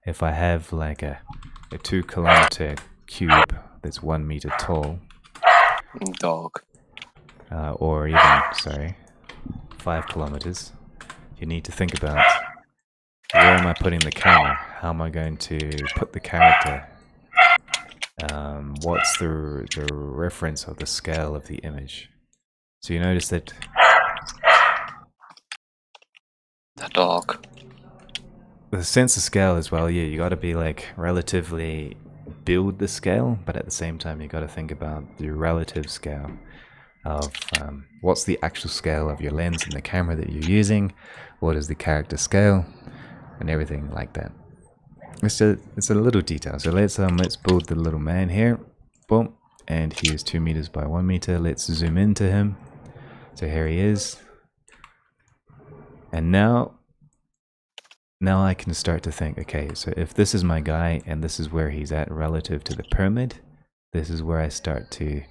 If I have like a 2 kilometer cube that's 1 meter tall, Dog. or even 5 kilometers, you need to think about, where am I putting the camera? How am I going to put the character? What's the reference of the scale of the image? So you notice that dark. The sense of scale as well, yeah, you got to be like relatively build the scale, but at the same time you got to think about the relative scale of what's the actual scale of your lens and the camera that you're using, what is the character scale, and everything like that. It's a little detail. So let's build the little man here. Boom, and he is 2 meters by 1 meter. Let's zoom into him. So here he is, and now I can start to think, okay, so if this is my guy and this is where he's at relative to the pyramid, this is where I start to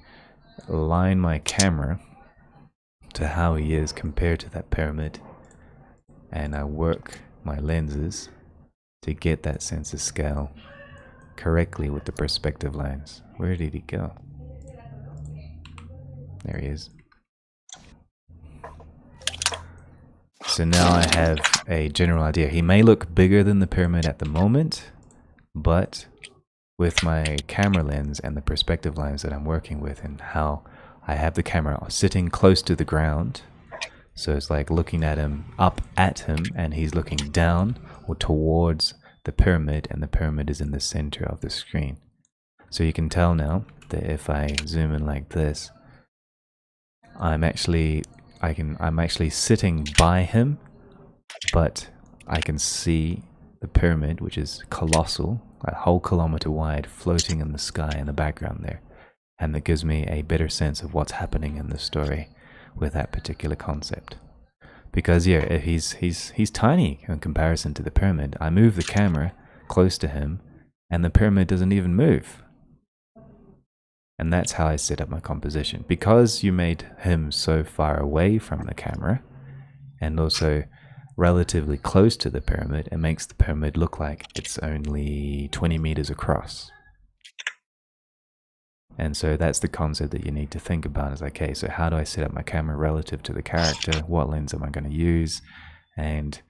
align my camera to how he is compared to that pyramid, and I work my lenses to get that sense of scale correctly with the perspective lens. Where did he go? There he is. So now I have a general idea. He may look bigger than the pyramid at the moment, but with my camera lens and the perspective lens that I'm working with, and how I have the camera sitting close to the ground, so it's like looking at him, up at him, and he's looking down or towards the pyramid, and the pyramid is in the center of the screen. So you can tell now that if I zoom in like this, I'm actually sitting by him, but I can see the pyramid, which is colossal, a whole kilometer wide, floating in the sky in the background there. And that gives me a better sense of what's happening in the story with that particular concept. Because yeah, if he's tiny in comparison to the pyramid. I move the camera close to him and the pyramid doesn't even move. And that's how I set up my composition. Because you made him so far away from the camera and also relatively close to the pyramid, it makes the pyramid look like it's only 20 meters across. And so that's the concept that you need to think about, is okay, so how do I set up my camera relative to the character? What lens am I going to use? And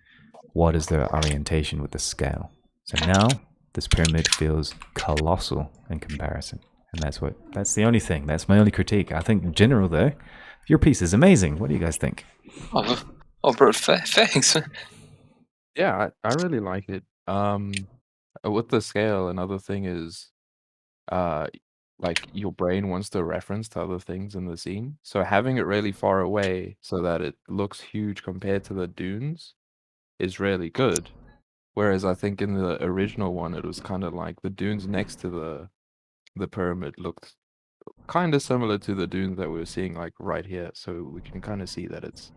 what is the orientation with the scale? So now this pyramid feels colossal in comparison. And that's the only thing. That's my only critique. I think in general though, your piece is amazing. What do you guys think? Oh bro, thanks. Yeah, I really like it. With the scale, another thing is, like your brain wants to reference to other things in the scene. So having it really far away so that it looks huge compared to the dunes is really good. Whereas I think in the original one, it was kind of like the dunes next to the pyramid looked kind of similar to the dunes that we were seeing like right here. So we can kind of see that it's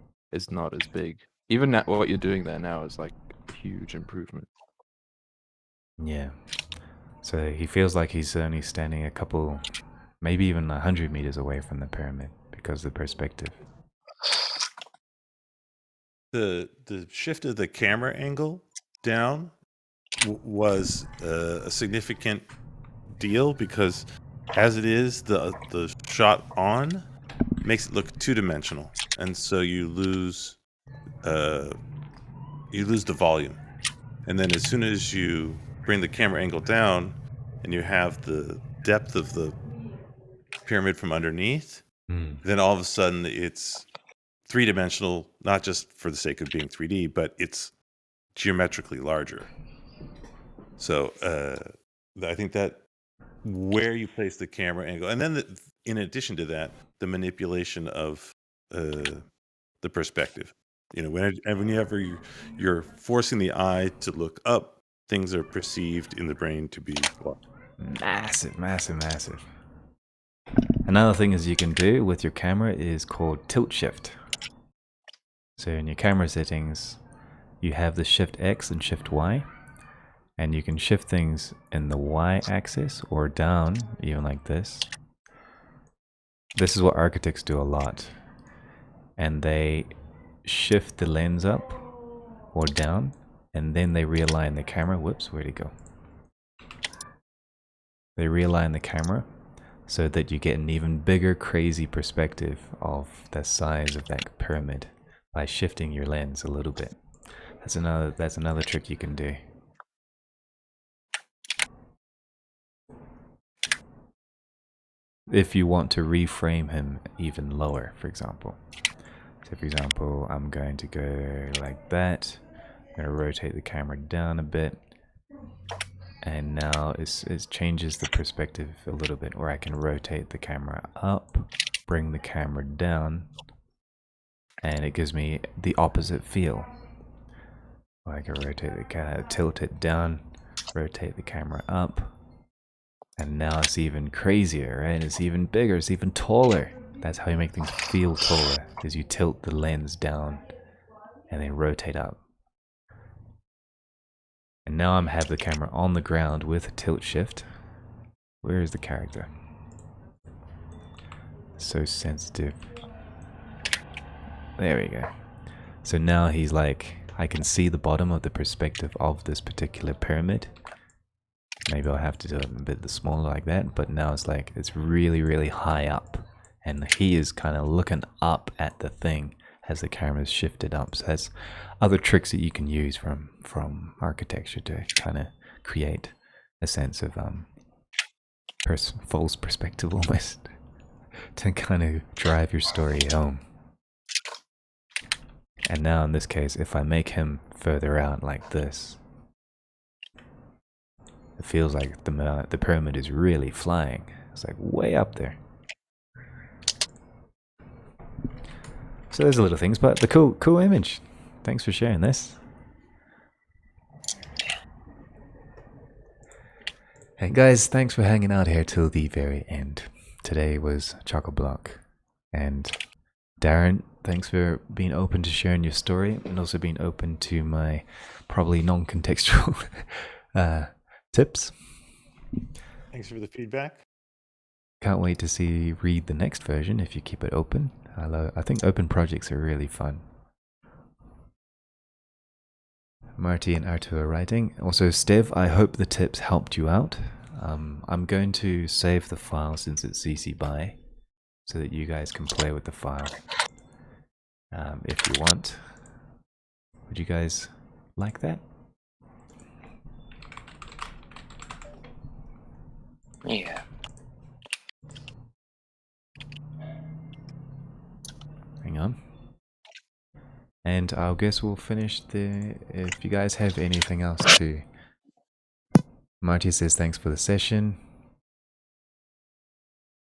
not as big. Even what you're doing there now is like a huge improvement. Yeah. So he feels like he's only standing a couple, maybe even 100 meters away from the pyramid because of the perspective. The shift of the camera angle down was a significant deal, because as it is, the shot on makes it look two-dimensional, and so you lose the volume. And then as soon as you bring the camera angle down and you have the depth of the pyramid from underneath, then all of a sudden it's three-dimensional, not just for the sake of being 3D, but it's geometrically larger. So I think that where you place the camera angle, and then in addition to that, the manipulation of the perspective. You know, whenever you're forcing the eye to look up, things are perceived in the brain to be massive. Another thing is you can do with your camera is called tilt shift. So in your camera settings, you have the shift X and shift Y, and you can shift things in the Y axis or down, even like this. This is what architects do a lot, and they shift the lens up or down, and then they realign the camera. Whoops, where'd it go? They realign the camera so that you get an even bigger, crazy perspective of the size of that pyramid by shifting your lens a little bit. That's another trick you can do. If you want to reframe him even lower, for example. So for example, I'm going to go like that. I'm going to rotate the camera down a bit. And now it changes the perspective a little bit, where I can rotate the camera up, bring the camera down, and it gives me the opposite feel. I can rotate the camera, tilt it down, rotate the camera up, and now it's even crazier, right? It's even bigger, it's even taller. That's how you make things feel taller, is you tilt the lens down and then rotate up. And now I have the camera on the ground with a tilt shift. Where is the character? So sensitive. There we go. So now he's like, I can see the bottom of the perspective of this particular pyramid. Maybe I'll have to do it a bit smaller like that, but now it's like, it's really, really high up. And he is kind of looking up at the thing as the camera's shifted up. So that's other tricks that you can use from architecture to kind of create a sense of false perspective almost, to kind of drive your story home. And now in this case, if I make him further out like this, it feels like the pyramid is really flying. It's like way up there. So there's little things, but the cool image. Thanks for sharing this. Hey guys, thanks for hanging out here till the very end. Today was Choco-Block. And Darin, thanks for being open to sharing your story and also being open to my probably non-contextual tips. Thanks for the feedback. Can't wait to read the next version if you keep it open. I think open projects are really fun. Marty and Artu are writing. Also, Stev, I hope the tips helped you out. I'm going to save the file since it's CC BY, so that you guys can play with the file if you want. Would you guys like that? Yeah. Hang on. And I guess we'll finish if you guys have anything else to. Marty says thanks for the session.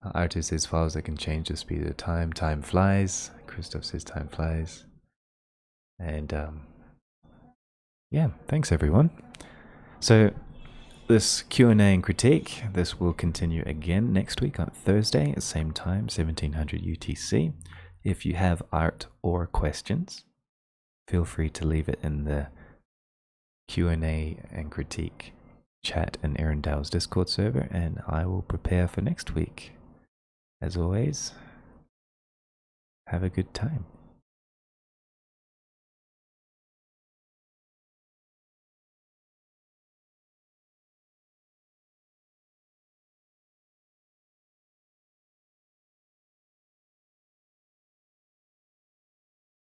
Artu says files that can change the speed of time. Time flies. Christoph says time flies. And yeah, thanks everyone. So this Q&A and critique, this will continue again next week on Thursday at the same time, 1700 UTC. If you have art or questions, feel free to leave it in the Q&A and critique chat in Erindale's Discord server, and I will prepare for next week. As always, have a good time.